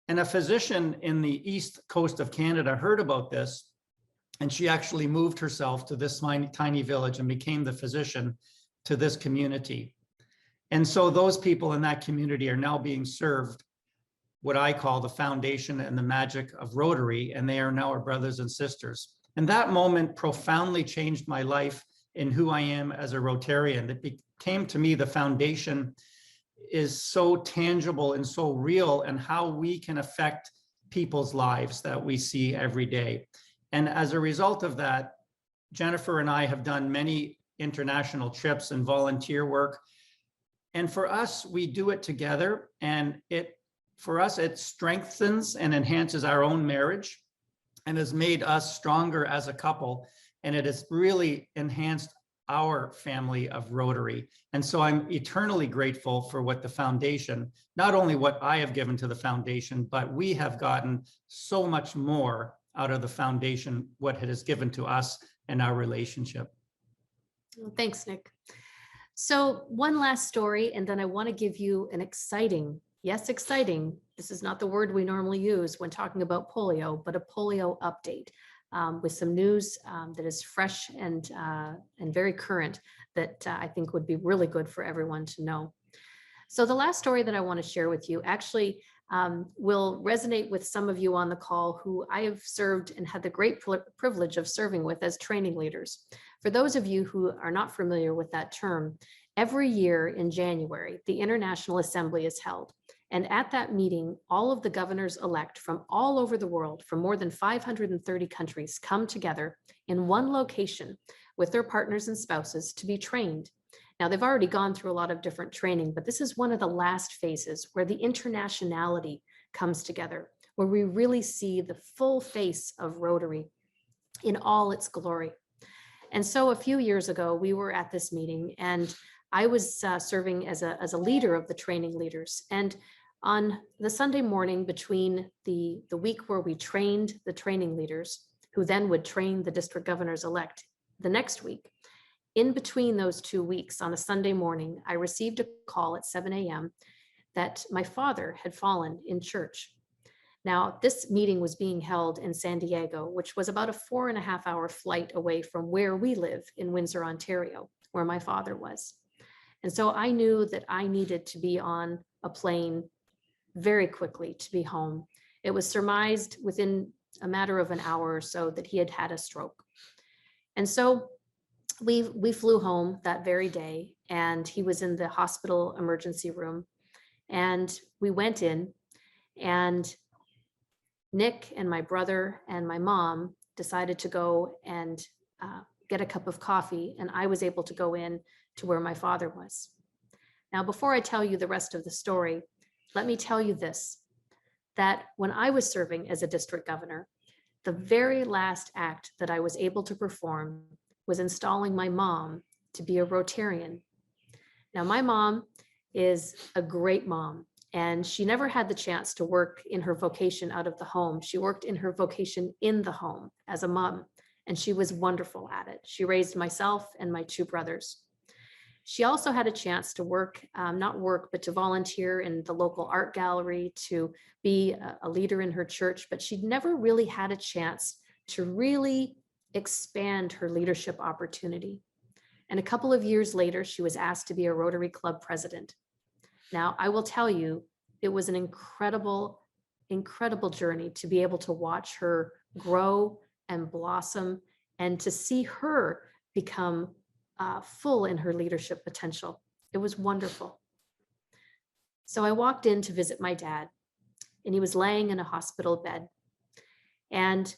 And a physician in the east coast of Canada heard about this, and she actually moved herself to this tiny village and became the physician to this community. And so those people in that community are now being served what I call the foundation and the magic of Rotary, and they are now our brothers and sisters. And that moment profoundly changed my life in who I am as a Rotarian. It became to me the foundation is so tangible and so real, and how we can affect people's lives that we see every day. And as a result of that, Jennifer and I have done many international trips and volunteer work. And for us, we do it together, and for us, it strengthens and enhances our own marriage and has made us stronger as a couple. And it has really enhanced our family of Rotary. And so I'm eternally grateful for what the foundation, not only what I have given to the foundation, but we have gotten so much more out of the foundation, what it has given to us and our relationship. Thanks, Nick. So one last story, and then I want to give you an exciting, yes, exciting, this is not the word we normally use when talking about polio, but a polio update with some news that is fresh and very current that I think would be really good for everyone to know. So the last story that I want to share with you actually will resonate with some of you on the call who I have served and had the great privilege of serving with as training leaders. For those of you who are not familiar with that term, every year in January, the International Assembly is held. And at that meeting, all of the governors-elect from all over the world, from more than 530 countries, come together in one location with their partners and spouses to be trained. Now, they've already gone through a lot of different training, but this is one of the last phases where the internationality comes together, where we really see the full face of Rotary in all its glory. And so a few years ago, we were at this meeting, and I was serving as a leader of the training leaders. And on the Sunday morning between the week where we trained the training leaders, who then would train the district governors-elect the next week, in between those 2 weeks on a Sunday morning, I received a call at 7 a.m. that my father had fallen in church. Now, this meeting was being held in San Diego, which was about a 4.5-hour flight away from where we live in Windsor, Ontario, where my father was. And so I knew that I needed to be on a plane very quickly to be home. It was surmised within a matter of an hour or so that he had had a stroke. And so we flew home that very day, and he was in the hospital emergency room. And we went in, and Nick and my brother and my mom decided to go and get a cup of coffee, and I was able to go in to where my father was. Now, before I tell you the rest of the story, let me tell you this, that when I was serving as a district governor, the very last act that I was able to perform was installing my mom to be a Rotarian. Now, my mom is a great mom, and she never had the chance to work in her vocation out of the home. She worked in her vocation in the home as a mom, and she was wonderful at it. She raised myself and my 2 brothers. She also had a chance to work, not work, but to volunteer in the local art gallery, to be a leader in her church, but she'd never really had a chance to really expand her leadership opportunity. And a couple of years later, she was asked to be a Rotary Club president. Now, I will tell you, it was an incredible, incredible journey to be able to watch her grow and blossom and to see her become full in her leadership potential. It was wonderful. So I walked in to visit my dad, and he was laying in a hospital bed, and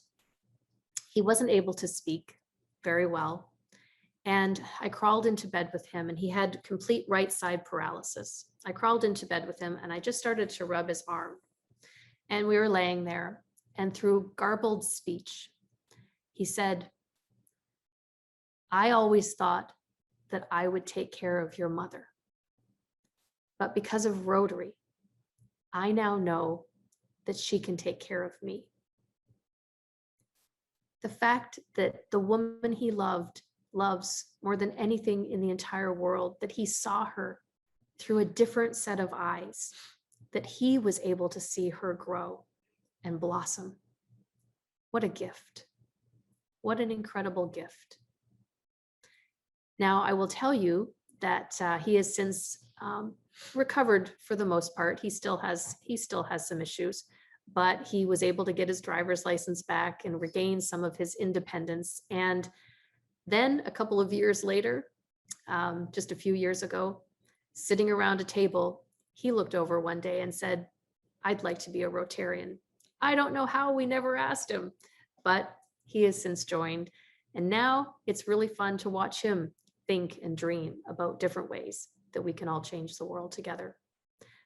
he wasn't able to speak very well. And I crawled into bed with him, and he had complete right side paralysis. I crawled into bed with him, and I just started to rub his arm. And we were laying there, and through garbled speech, he said, "I always thought that I would take care of your mother." but because of Rotary, I now know that she can take care of me. The fact that the woman he loves more than anything in the entire world, that he saw her through a different set of eyes, that he was able to see her grow and blossom. What a gift. What an incredible gift. Now, I will tell you that he has since recovered for the most part. He still has some issues, but he was able to get his driver's license back and regain some of his independence. And then a couple of years later, just a few years ago, sitting around a table, he looked over one day and said, "I'd like to be a Rotarian." I don't know how, we never asked him, but he has since joined. And now it's really fun to watch him think and dream about different ways that we can all change the world together.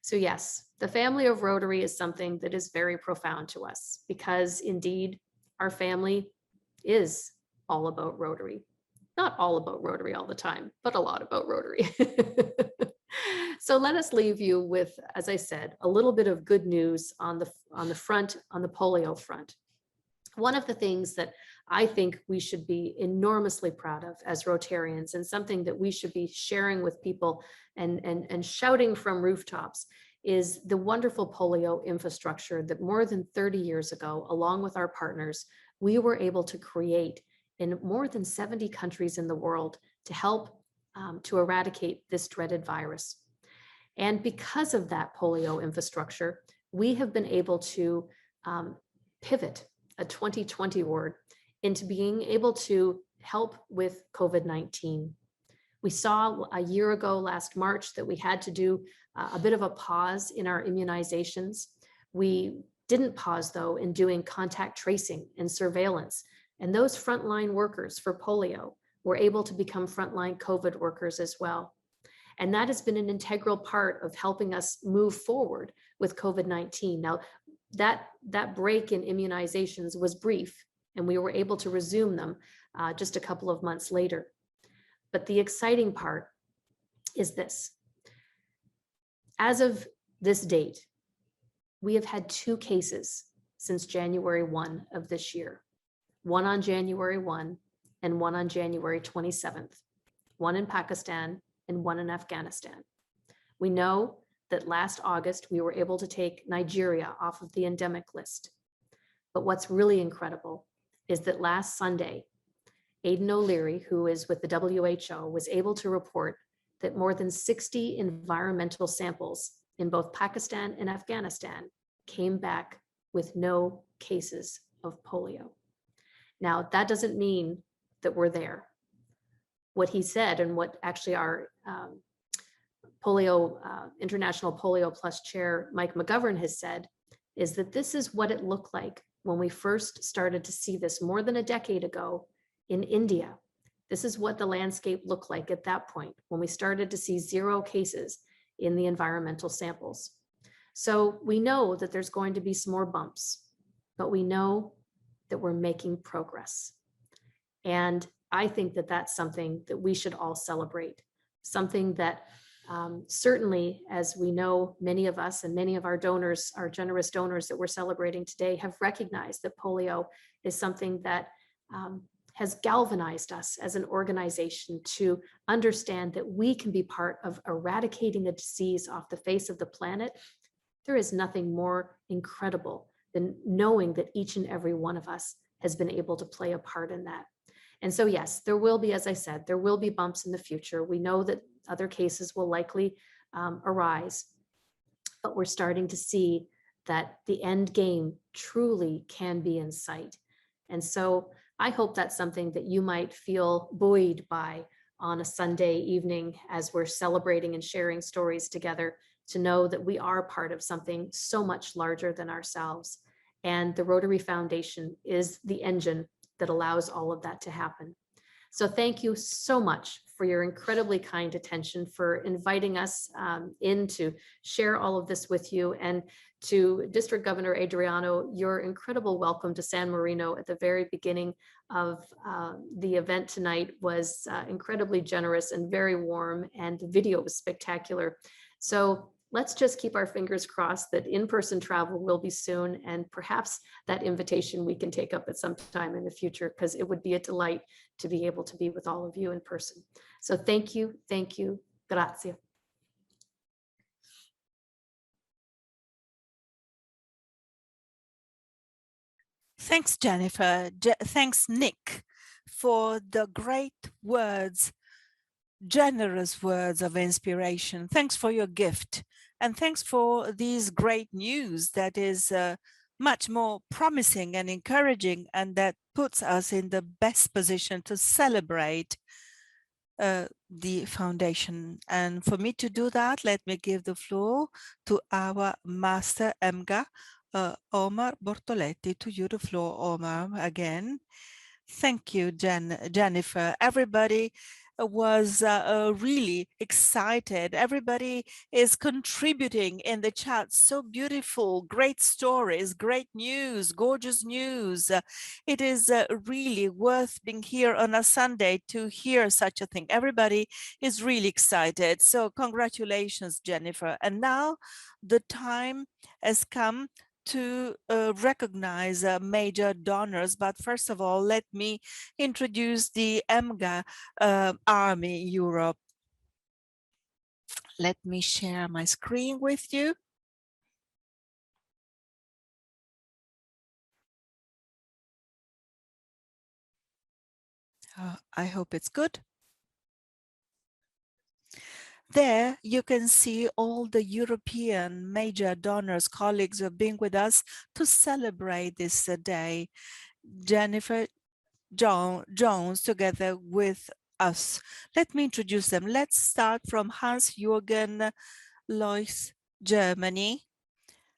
So yes, the family of Rotary is something that is very profound to us, because indeed our family is all about Rotary. Not all about Rotary all the time, but a lot about Rotary. So let us leave you with, as I said, a little bit of good news on the polio front. One of the things that I think we should be enormously proud of as Rotarians, and something that we should be sharing with people and shouting from rooftops, is the wonderful polio infrastructure that more than 30 years ago, along with our partners, we were able to create in more than 70 countries in the world to help to eradicate this dreaded virus. And because of that polio infrastructure, we have been able to pivot, a 2020 word, into being able to help with COVID-19. We saw a year ago, last March, that we had to do a bit of a pause in our immunizations. We didn't pause, though, in doing contact tracing and surveillance. And those frontline workers for polio were able to become frontline COVID workers as well. And that has been an integral part of helping us move forward with COVID-19. Now, that break in immunizations was brief, and we were able to resume them just a couple of months later. But the exciting part is this. As of this date, we have had 2 cases since January 1 of this year. One on January 1 and one on January 27th, one in Pakistan and one in Afghanistan. We know that last August, we were able to take Nigeria off of the endemic list. But what's really incredible is that last Sunday, Aidan O'Leary, who is with the WHO, was able to report that more than 60 environmental samples in both Pakistan and Afghanistan came back with no cases of polio. Now, that doesn't mean that we're there. What he said, and what actually our International Polio Plus Chair Mike McGovern has said, is that this is what it looked like when we first started to see this more than a decade ago in India. This is what the landscape looked like at that point, when we started to see 0 cases in the environmental samples. So we know that there's going to be some more bumps, but we know that we're making progress. And I think that that's something that we should all celebrate, something that certainly, as we know, many of us and many of our donors, our generous donors that we're celebrating today, have recognized that polio is something that has galvanized us as an organization to understand that we can be part of eradicating a disease off the face of the planet. There is nothing more incredible than knowing that each and every one of us has been able to play a part in that. And so, yes, there will be, as I said, there will be bumps in the future. We know that other cases will likely arise, but we're starting to see that the end game truly can be in sight. And so I hope that's something that you might feel buoyed by on a Sunday evening as we're celebrating and sharing stories together, to know that we are part of something so much larger than ourselves. And the Rotary Foundation is the engine that allows all of that to happen. So thank you so much for your incredibly kind attention, for inviting us in to share all of this with you. And to District Governor Adriano, your incredible welcome to San Marino at the very beginning of the event tonight was incredibly generous and very warm, and the video was spectacular. So let's just keep our fingers crossed that in-person travel will be soon, and perhaps that invitation we can take up at some time in the future, because it would be a delight to be able to be with all of you in person. So thank you, grazie. Thanks, Jennifer. Thanks, Nick, for the great words, generous words of inspiration. Thanks for your gift. And thanks for these great news that is much more promising and encouraging, and that puts us in the best position to celebrate the foundation. And for me to do that, let me give the floor to our master EMGA, Omar Bortoletti. To you the floor, Omar, again. Thank you, Jennifer. Everybody was really excited. Everybody is contributing in the chat. So beautiful, great stories, great news, gorgeous news. It is really worth being here on a Sunday to hear such a thing. Everybody is really excited. So congratulations, Jennifer. And now the time has come to recognize major donors. But first of all, let me introduce the EMGA Army Europe. Let me share my screen with you. I hope it's good. There you can see all the European major donors, colleagues who have been with us to celebrate this day. Jennifer Jones together with us. Let me introduce them. Let's start from Hans-Jürgen Lois, Germany,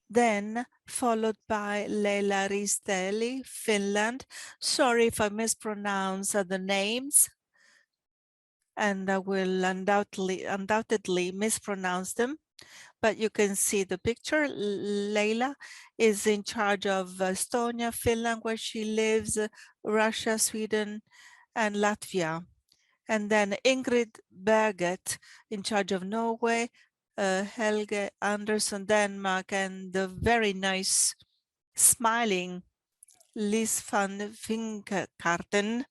then followed by Leila Ristelli, Finland. Sorry if I mispronounce the names, and I will undoubtedly mispronounce them, but you can see the picture. Leila is in charge of Estonia, Finland, where she lives, Russia, Sweden, and Latvia. And then Ingrid Berget in charge of Norway, Helge Andersson, Denmark, and the very nice smiling Liz van Vinkerkarten,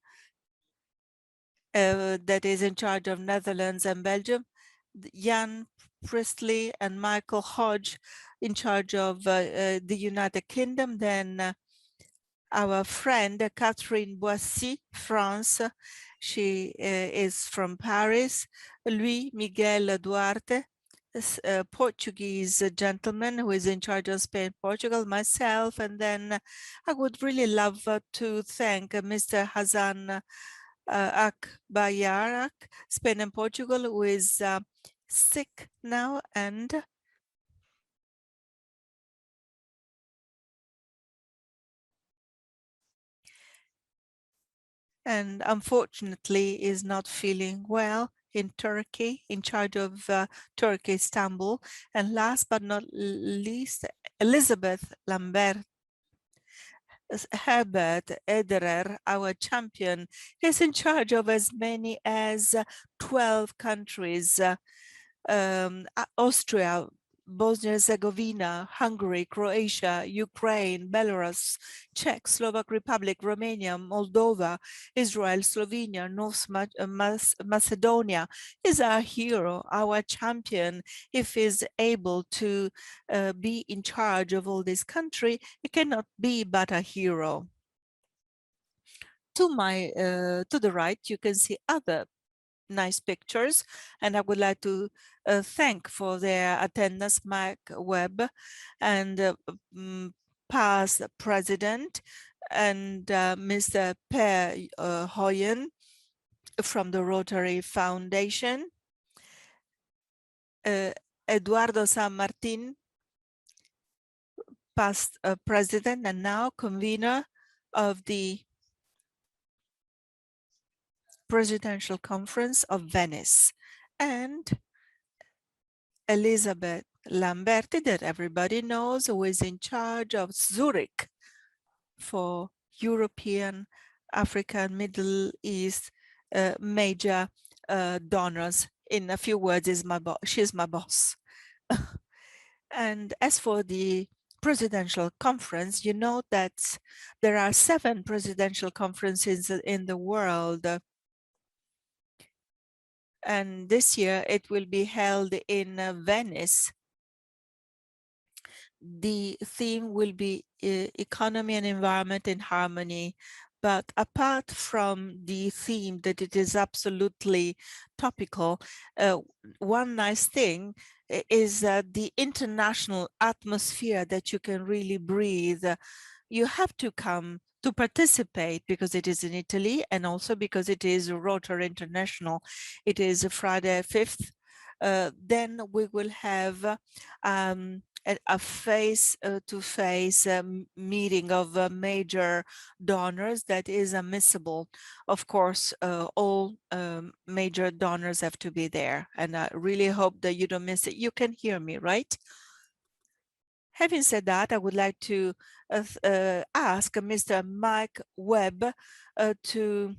that is in charge of Netherlands and Belgium, Jan Priestley and Michael Hodge in charge of the United Kingdom, then our friend Catherine Boissy, France, she is from Paris, Luis Miguel Duarte, a Portuguese gentleman who is in charge of Spain, Portugal, myself, and then I would really love to thank Mr. Hazan Akbayarak, Spain and Portugal, who is sick now and unfortunately is not feeling well in Turkey, in charge of Turkey, Istanbul. And last but not least, Elizabeth Lambert. Herbert Ederer, our champion, is in charge of as many as 12 countries, Austria, Bosnia and Herzegovina, Hungary, Croatia, Ukraine, Belarus, Czech, Slovak Republic, Romania, Moldova, Israel, Slovenia, North Macedonia. Is our hero, our champion. If he's able to be in charge of all this country, it cannot be but a hero. To the right, you can see other nice pictures, and I would like to thank for their attendance Mike Webb and past president and Mr. Per Hoyen from the Rotary Foundation, Eduardo San Martin, past president and now convener of the Presidential Conference of Venice, and Elizabeth Lamberti, that everybody knows, who is in charge of Zurich for European, African, Middle East major donors. In a few words, she's my boss. And as for the presidential conference, you know that there are 7 presidential conferences in the world. And this year it will be held in Venice. The theme will be economy and environment in harmony. But apart from the theme that it is absolutely topical, one nice thing is the international atmosphere that you can really breathe. You have to come to participate because it is in Italy and also because it is Rotary International. It is Friday 5th. Then we will have a face-to-face meeting of major donors that is admissible. Of course, all major donors have to be there, and I really hope that you don't miss it. You can hear me, right? Having said that, I would like to ask Mr. Mike Webb to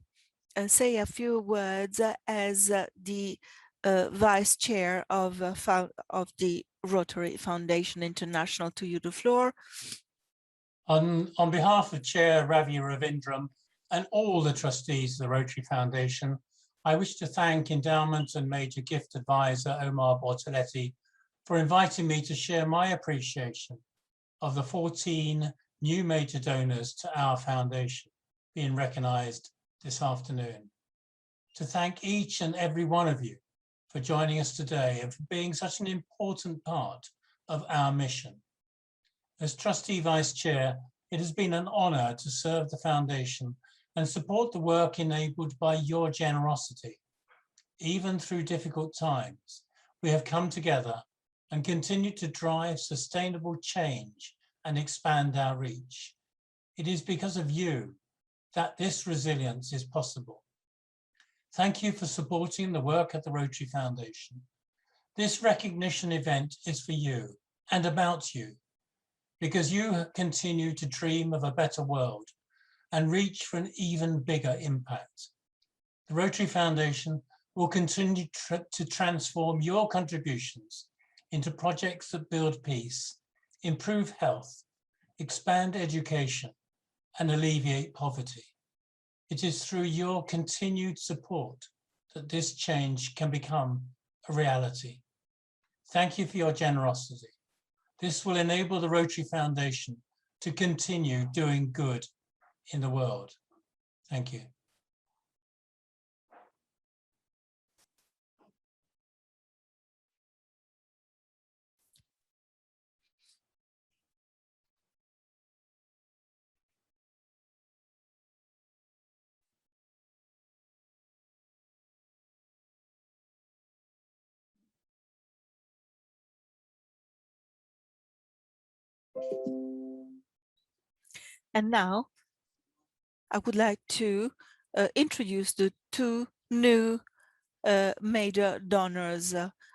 say a few words as the Vice Chair of the Rotary Foundation International. To you the floor. On behalf of Chair Ravi Ravindram and all the trustees of the Rotary Foundation, I wish to thank Endowment and Major Gift Advisor Omar Bortoletti for inviting me to share my appreciation of the 14 new major donors to our foundation being recognized this afternoon. To thank each and every one of you for joining us today and for being such an important part of our mission. As Trustee Vice Chair, it has been an honor to serve the Foundation and support the work enabled by your generosity. Even through difficult times, we have come together and continue to drive sustainable change and expand our reach. It is because of you that this resilience is possible. Thank you for supporting the work at the Rotary Foundation. This recognition event is for you and about you, because you continue to dream of a better world and reach for an even bigger impact. The Rotary Foundation will continue to transform your contributions into projects that build peace, improve health, expand education, and alleviate poverty. It is through your continued support that this change can become a reality. Thank you for your generosity. This will enable the Rotary Foundation to continue doing good in the world. Thank you. And now I would like to introduce the 2 new major donors.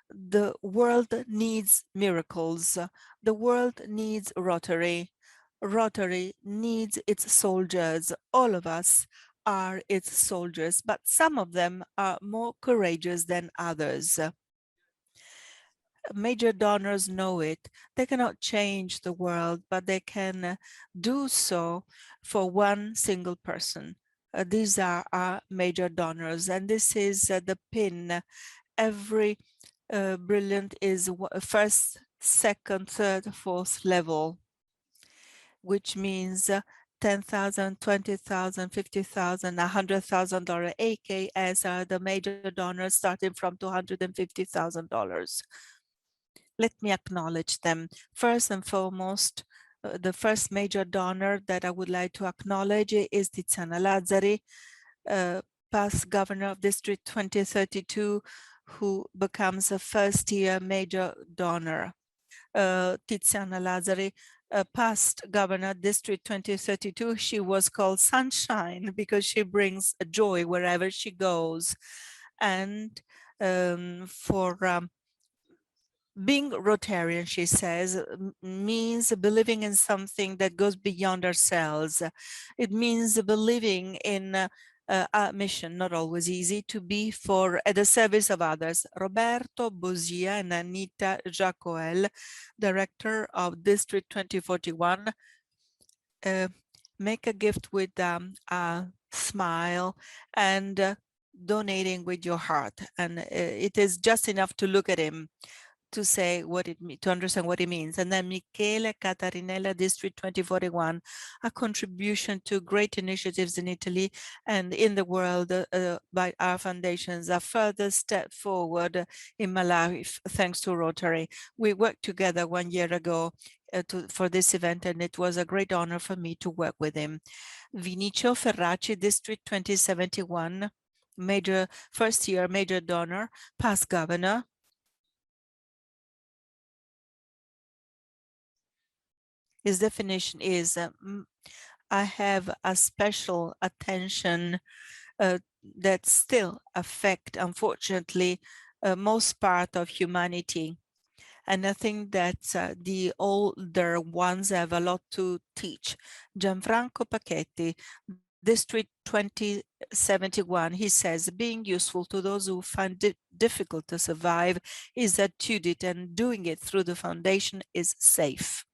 The world needs miracles. The world needs Rotary. Rotary needs its soldiers. All of us are its soldiers, but some of them are more courageous than others. Major donors know it. They cannot change the world, but they can do so for one single person. These are our major donors, and this is the pin. Every brilliant is first, second, third, fourth level, which means 10,000, 20,000, 50,000, $100,000 AKS are the major donors starting from $250,000. Let me acknowledge them. First and foremost, the first major donor that I would like to acknowledge is Tiziana Lazzari, past governor of District 2032, who becomes a first-year major donor. Tiziana Lazzari, past governor, District 2032, she was called Sunshine because she brings joy wherever she goes. And for being Rotarian, she says, means believing in something that goes beyond ourselves. It means believing in a mission not always easy to be at the service of others. Roberto Bozia and Anita Jacoel, Director of District 2041, make a gift with a smile and donating with your heart. And it is just enough to look at him to say what to understand what it means. And then Michele Catarinella, District 2041, a contribution to great initiatives in Italy and in the world by our foundations, a further step forward in my life, thanks to Rotary. We worked together 1 year ago for this event, and it was a great honor for me to work with him. Vinicio Ferracci, District 2071, first year major donor, past governor. His definition is, I have a special attention that still affect, unfortunately, most part of humanity. And I think that the older ones have a lot to teach. Gianfranco Pacchetti, District 2071, he says, being useful to those who find it difficult to survive is a duty, and doing it through the foundation is safe.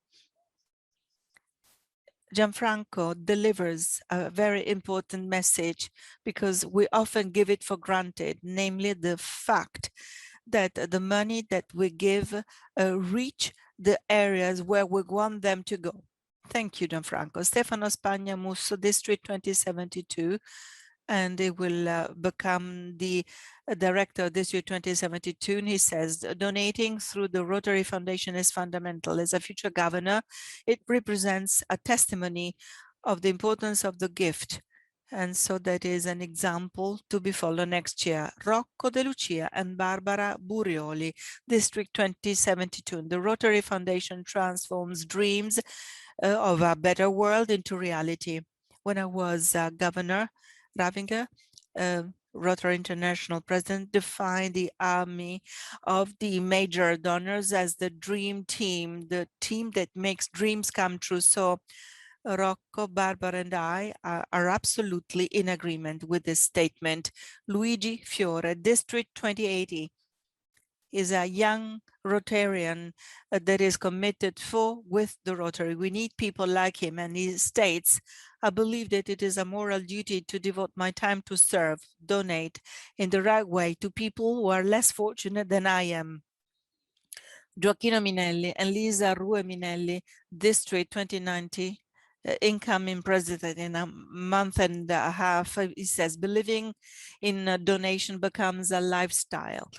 Gianfranco delivers a very important message because we often give it for granted, namely the fact that the money that we give reach the areas where we want them to go. Thank you, Gianfranco. Stefano Spagna Musso, District 2072, and he will become the director of District 2072. And he says, donating through the Rotary Foundation is fundamental. As a future governor, it represents a testimony of the importance of the gift. And so that is an example to be followed next year. Rocco De Lucia and Barbara Burioli, District 2072. The Rotary Foundation transforms dreams of a better world into reality. When I was governor, Ravinger, Rotary International president, defined the army of the major donors as the dream team, the team that makes dreams come true. So Rocco, Barbara, and I are absolutely in agreement with this statement. Luigi Fiore, District 2080, is a young Rotarian that is committed with the Rotary. We need people like him, and he states, I believe that it is a moral duty to devote my time to serve, donate in the right way to people who are less fortunate than I am. Gioacchino Minelli and Lisa Rue Minelli, District 2090, incoming president in a month and a half. He says, believing in a donation becomes a lifestyle.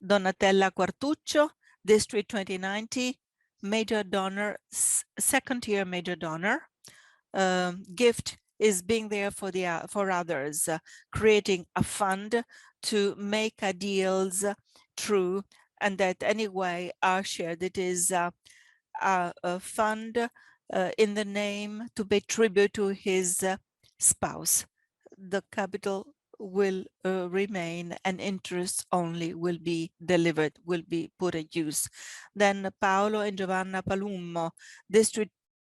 Donatella Quartuccio, District 2090, major donor, second-year major donor. Gift is being there for others, creating a fund to make ideals true, and that anyway are shared. It is a fund in the name to pay tribute to his spouse. The capital will remain, and interest only will be delivered, will be put at use. Then Paolo and Giovanna Palummo, District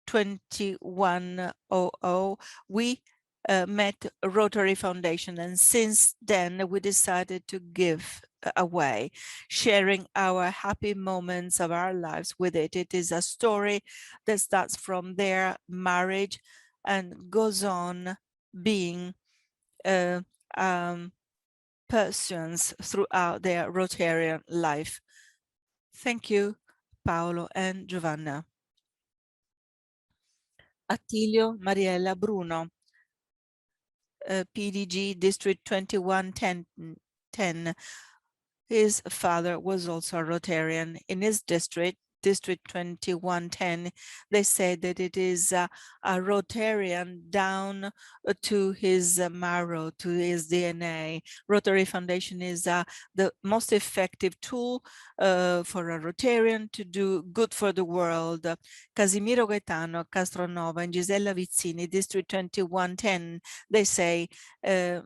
2100, we met Rotary Foundation, and since then we decided to give away, sharing our happy moments of our lives with it. It is a story that starts from their marriage and goes on being persons throughout their Rotarian life. Thank you, Paolo and Giovanna. Attilio Mariella Bruno, PDG District 2110. His father was also a Rotarian. In his district, District 2110, they say that it is a Rotarian down to his marrow, to his DNA. Rotary Foundation is the most effective tool for a Rotarian to do good for the world. Casimiro Gaetano, Castronova, and Gisella Vizzini, District 2110, they say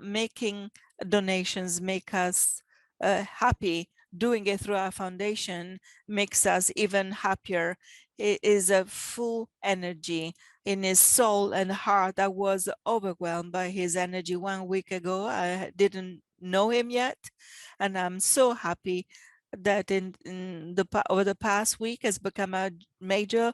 making donations make us happy. Doing it through our foundation makes us even happier. It is a full energy. in his soul and heart. I was overwhelmed by his energy 1 week ago. I didn't know him yet, and I'm so happy that over the past week has become a major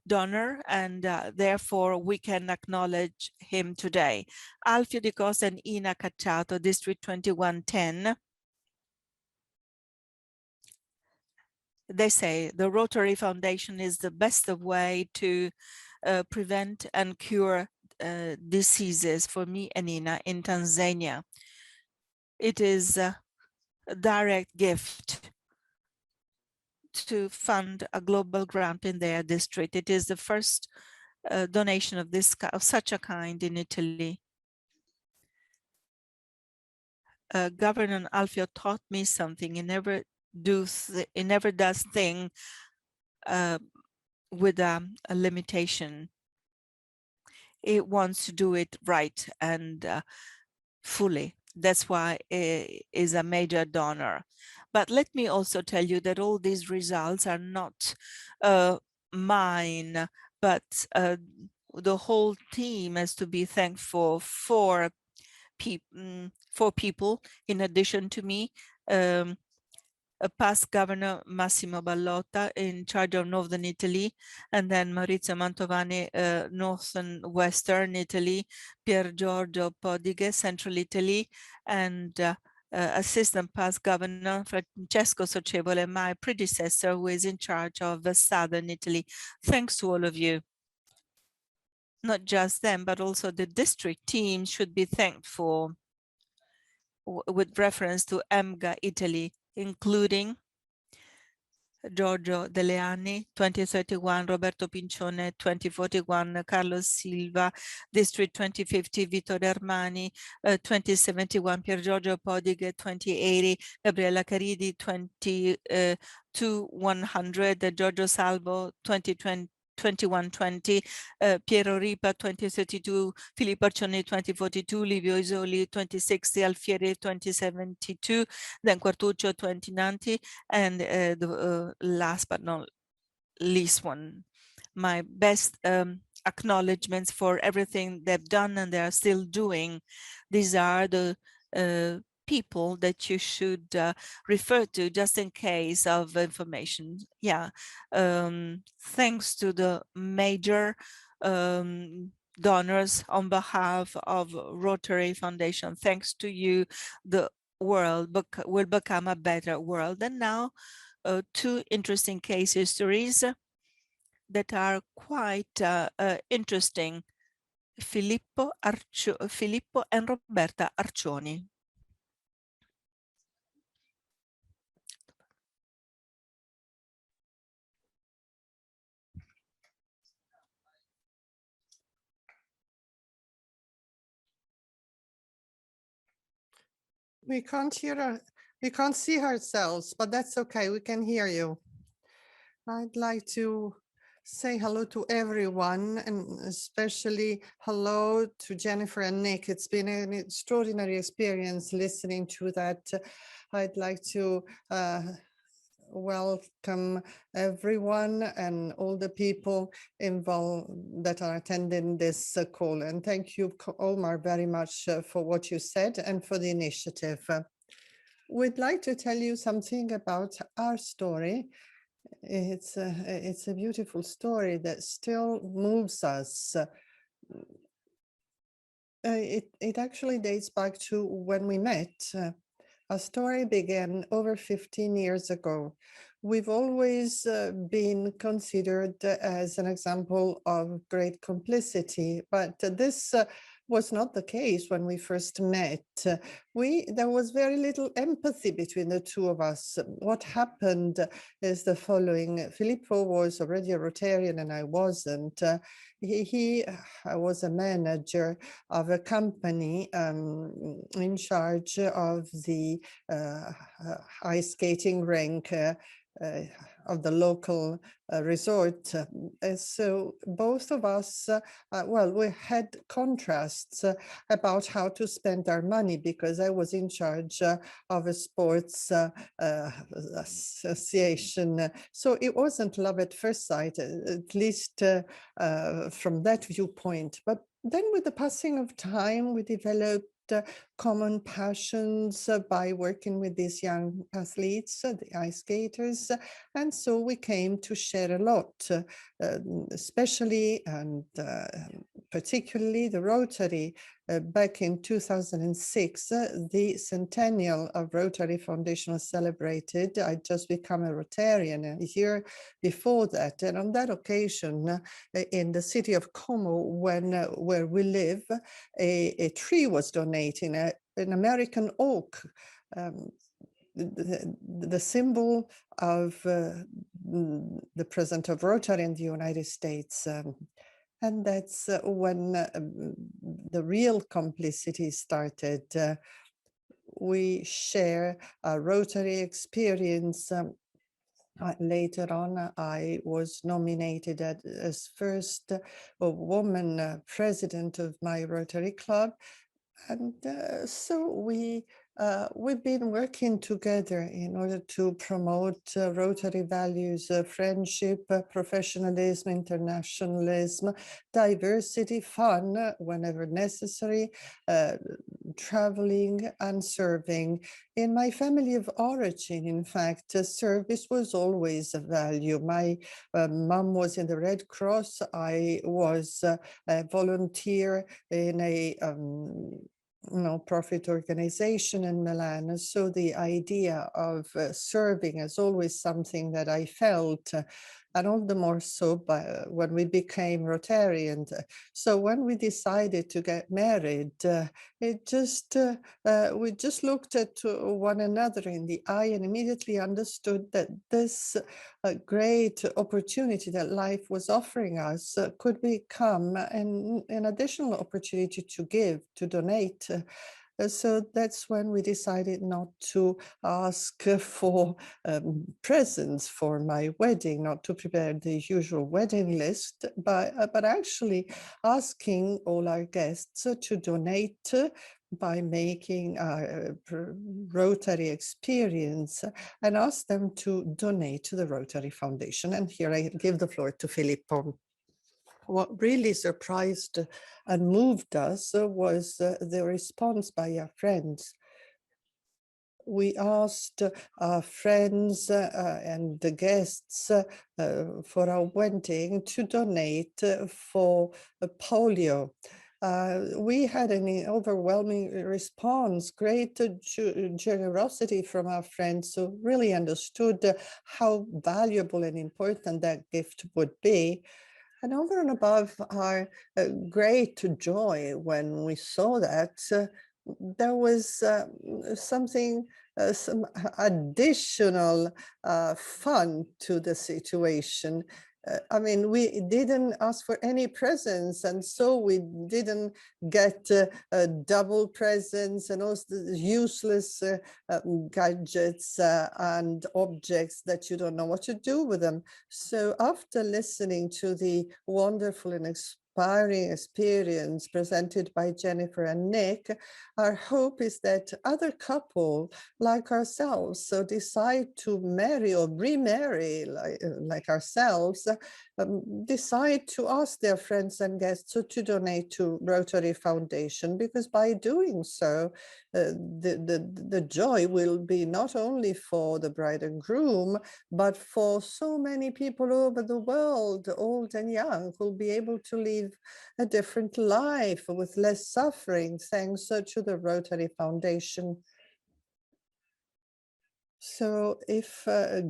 donor, and therefore we can acknowledge him today. Alfio Di Costa and Ina Cacciato, District 2110. They say the Rotary Foundation is the best way to prevent and cure diseases for me and Ina in Tanzania. It is a direct gift to fund a global grant in their district. It is the first donation of such a kind in Italy. Governor Alfio taught me something. He never does thing with a limitation. It wants to do it right and fully. That's why it is a major donor. But let me also tell you that all these results are not mine, but the whole team has to be thankful for people in addition to me. Past Governor Massimo Ballotta in charge of Northern Italy, and then Maurizio Mantovani, Northern Western Italy, Pier Giorgio Podighe, Central Italy, and Assistant Past Governor Francesco Socievole, my predecessor, who is in charge of Southern Italy. Thanks to all of you. Not just them, but also the district team should be thanked for with reference to EMGA Italy, including Giorgio Deleani, 2031, Roberto Pincione, 2041, Carlos Silva, District 2050, Vittorio Armani, 2071, Pier Giorgio Podighe, 2080, Gabriella Caridi, 2100, Giorgio Salvo, 2120, Piero Ripa, 2032, Filippo Arcioni, 2042, Livio Isoli, 2060, Alfieri, 2072, then Quartuccio, 2090, and the last but not least one, my best acknowledgements for everything they've done and they are still doing. These are the people that you should refer to just in case of information. Yeah, thanks to the major donors on behalf of Rotary Foundation. Thanks to you, the world will become a better world. And now 2 interesting case histories that are quite interesting. Filippo and Roberta Arcioni. We can't see ourselves, but that's okay. We can hear you. I'd like to say hello to everyone, and especially hello to Jennifer and Nick. It's been an extraordinary experience listening to that. I'd like to welcome everyone and all the people involved that are attending this call. And thank you, Omar, very much for what you said and for the initiative. We'd like to tell you something about our story. It's a beautiful story that still moves us. It actually dates back to when we met. Our story began over 15 years ago. We've always been considered as an example of great complicity, but this was not the case when we first met. There was very little empathy between the two of us. What happened is the following. Filippo was already a Rotarian and I wasn't. I was a manager of a company in charge of the ice skating rink of the local resort. So both of us, well, we had contrasts about how to spend our money, because I was in charge of a sports association. So it wasn't love at first sight, at least from that viewpoint. But then with the passing of time, we developed common passions by working with these young athletes, the ice skaters. And so we came to share a lot, especially and particularly the Rotary. Back in 2006, the centennial of Rotary Foundation was celebrated. I'd just become a Rotarian a year before that. And on that occasion, in the city of Como, where we live, a tree was donated, an American oak, the symbol of the President of Rotary in the United States. And that's when the real complicity started. We share a Rotary experience. Later on, I was nominated as first woman president of my Rotary Club. And so we've been working together in order to promote Rotary values, friendship, professionalism, internationalism, diversity, fun whenever necessary, traveling and serving. In my family of origin, in fact, service was always a value. My mom was in the Red Cross. I was a volunteer in a non-profit organization in Milan. So the idea of serving is always something that I felt, and all the more so when we became Rotarians. So when we decided to get married, we just looked at one another in the eye and immediately understood that this great opportunity that life was offering us could become an additional opportunity to give, to donate. So that's when we decided not to ask for presents for my wedding, not to prepare the usual wedding list, but actually asking all our guests to donate by making a Rotary experience, and ask them to donate to the Rotary Foundation. And here I give the floor to Filippo. What really surprised and moved us was the response by our friends. We asked our friends and the guests for our wedding to donate for polio. We had an overwhelming response, great generosity from our friends who really understood how valuable and important that gift would be. And over and above our great joy when we saw that, there was some additional fun to the situation. I mean, we didn't ask for any presents, and so we didn't get double presents and all the useless gadgets and objects that you don't know what to do with them. So after listening to the wonderful and inspiring experience presented by Jennifer and Nick, our hope is that other couples like ourselves decide to marry or remarry like ourselves, decide to ask their friends and guests to donate to Rotary Foundation, because by doing so, the joy will be not only for the bride and groom, but for so many people over the world, old and young, who'll be able to live a different life with less suffering, thanks to the Rotary Foundation. So if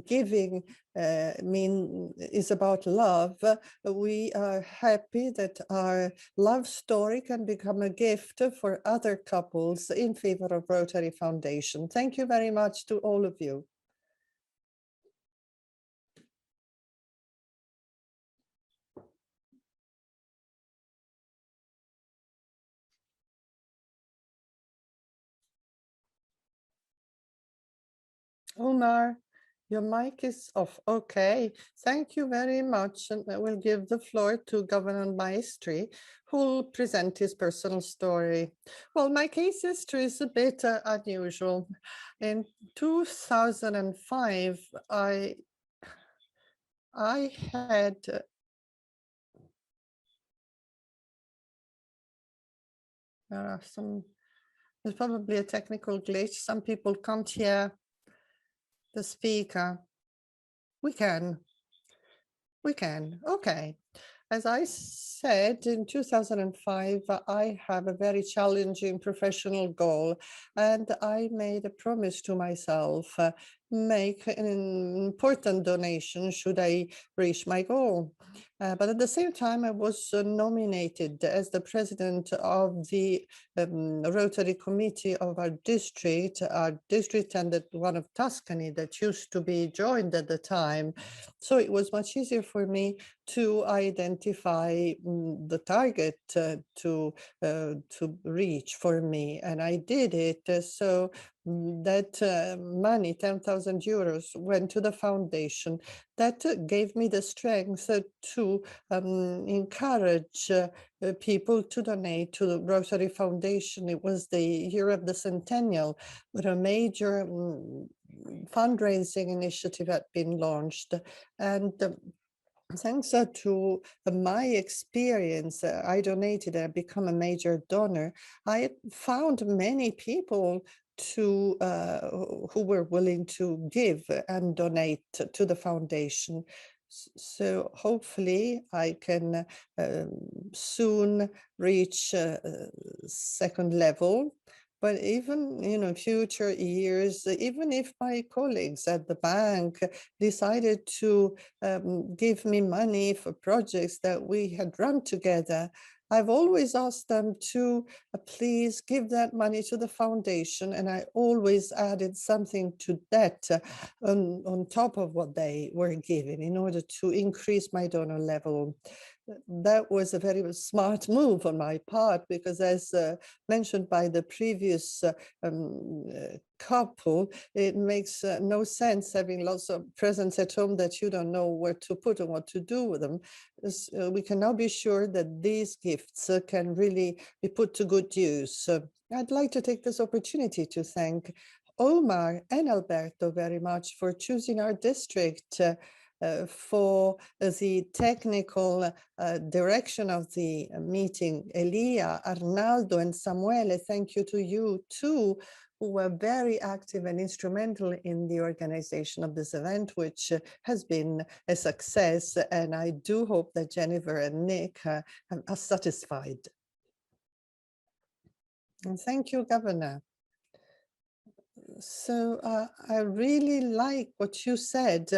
giving is about love, we are happy that our love story can become a gift for other couples in favor of Rotary Foundation. Thank you very much to all of you. Omar, Your mic is off. Okay, thank you very much. And I will give the floor to Governor Maestri, who will present his personal story. Well, my case history is a bit unusual. In 2005, I had there's probably a technical glitch. Some people can't hear the speaker. We can. Okay. As I said, in 2005, I have a very challenging professional goal, and I made a promise to myself, make an important donation should I reach my goal. But at the same time, I was nominated as the president of the Rotary Committee of our district and one of Tuscany that used to be joined at the time. So it was much easier for me to identify the target to reach for me, and I did it. So that money, 10,000 euros, went to the foundation. That gave me the strength to encourage people to donate to the Rotary Foundation. It was the year of the centennial, but a major fundraising initiative had been launched. And thanks to my experience, I donated and become a major donor. I found many people who were willing to give and donate to the foundation. So hopefully I can soon reach second level. But even, future years, even if my colleagues at the bank decided to give me money for projects that we had run together, I've always asked them to please give that money to the foundation, and I always added something to that on top of what they were giving in order to increase my donor level. That was a very smart move on my part, because as mentioned by the previous couple, it makes no sense having lots of presents at home that you don't know where to put and what to do with them. We can now be sure that these gifts can really be put to good use. I'd like to take this opportunity to thank Omar and Alberto very much for choosing our district for the technical direction of the meeting. Elia, Arnaldo, and Samuele, thank you to you too, who were very active and instrumental in the organization of this event, which has been a success. And I do hope that Jennifer and Nick are satisfied. And thank you, Governor. So I really like what you said,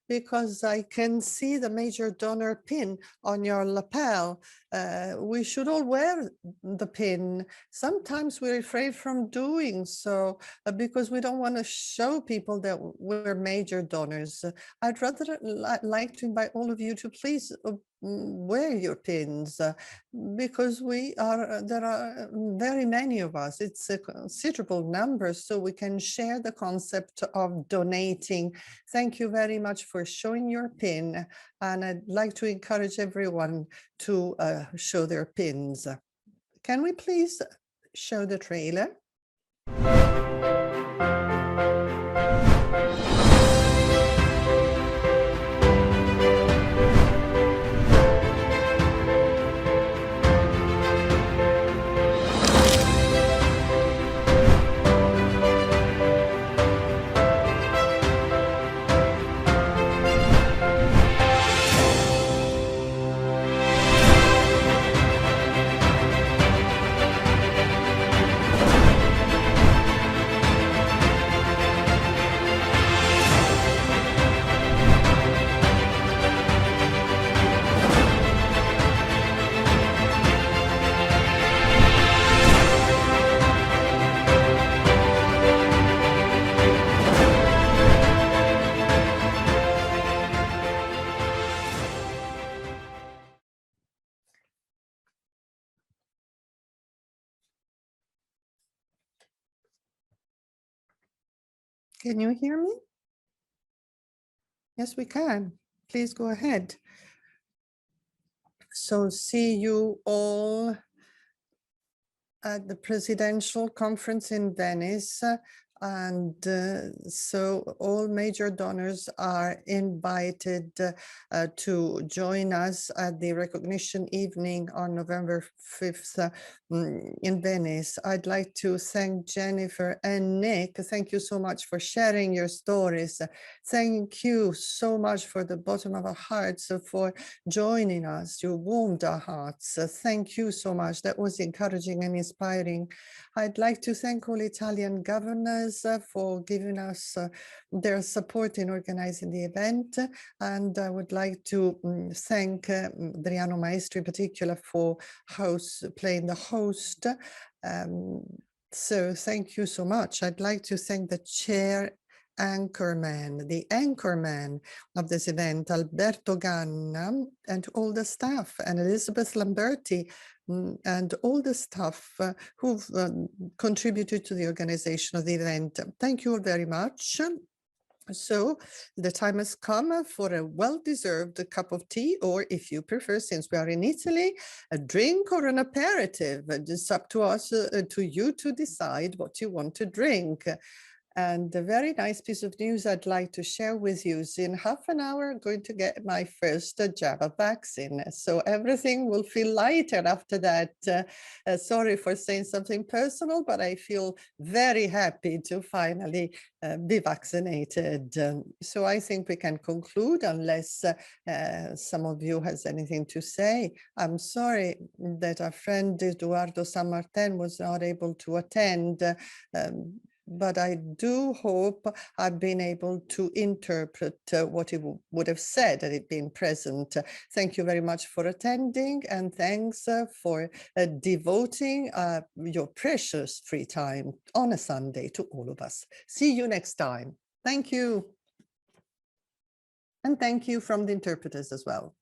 because I can see the major donor pin on your lapel. We should all wear the pin. Sometimes we're afraid from doing so because we don't want to show people that we're major donors. I'd rather like to invite all of you to please wear your pins, because there are very many of us. It's a considerable number, so we can share the concept of donating. Thank you very much for showing your pin, and I'd like to encourage everyone to show their pins. Can we please show the trailer? Can you hear me? Yes, we can. Please go ahead. So see you all at the Presidential Conference in Venice. And so all major donors are invited to join us at the recognition evening on November 5th in Venice. I'd like to thank Jennifer and Nick. Thank you so much for sharing your stories. Thank you so much for the bottom of our hearts for joining us. You warmed our hearts. Thank you so much. That was encouraging and inspiring. I'd like to thank all Italian governors for giving us their support in organizing the event. And I would like to thank Adriano Maestri in particular for playing the host. So thank you so much. I'd like to thank the chair the anchorman of this event, Alberto Ganna, and all the staff, and Elizabeth Lamberti, and all the staff who've contributed to the organization of the event. Thank you all very much. So the time has come for a well-deserved cup of tea, or if you prefer, since we are in Italy, a drink or an aperitif. It's up to us, to you to decide what you want to drink. And a very nice piece of news I'd like to share with you is in half an hour, I'm going to get my first jab of vaccine. So everything will feel lighter after that. Sorry for saying something personal, but I feel very happy to finally be vaccinated. So I think we can conclude unless some of you has anything to say. I'm sorry that our friend Eduardo San Martin was not able to attend. But I do hope I've been able to interpret what he would have said had it been present. Thank you very much for attending, and thanks for devoting your precious free time on a Sunday to all of us. See you next time. Thank you. And thank you from the interpreters as well.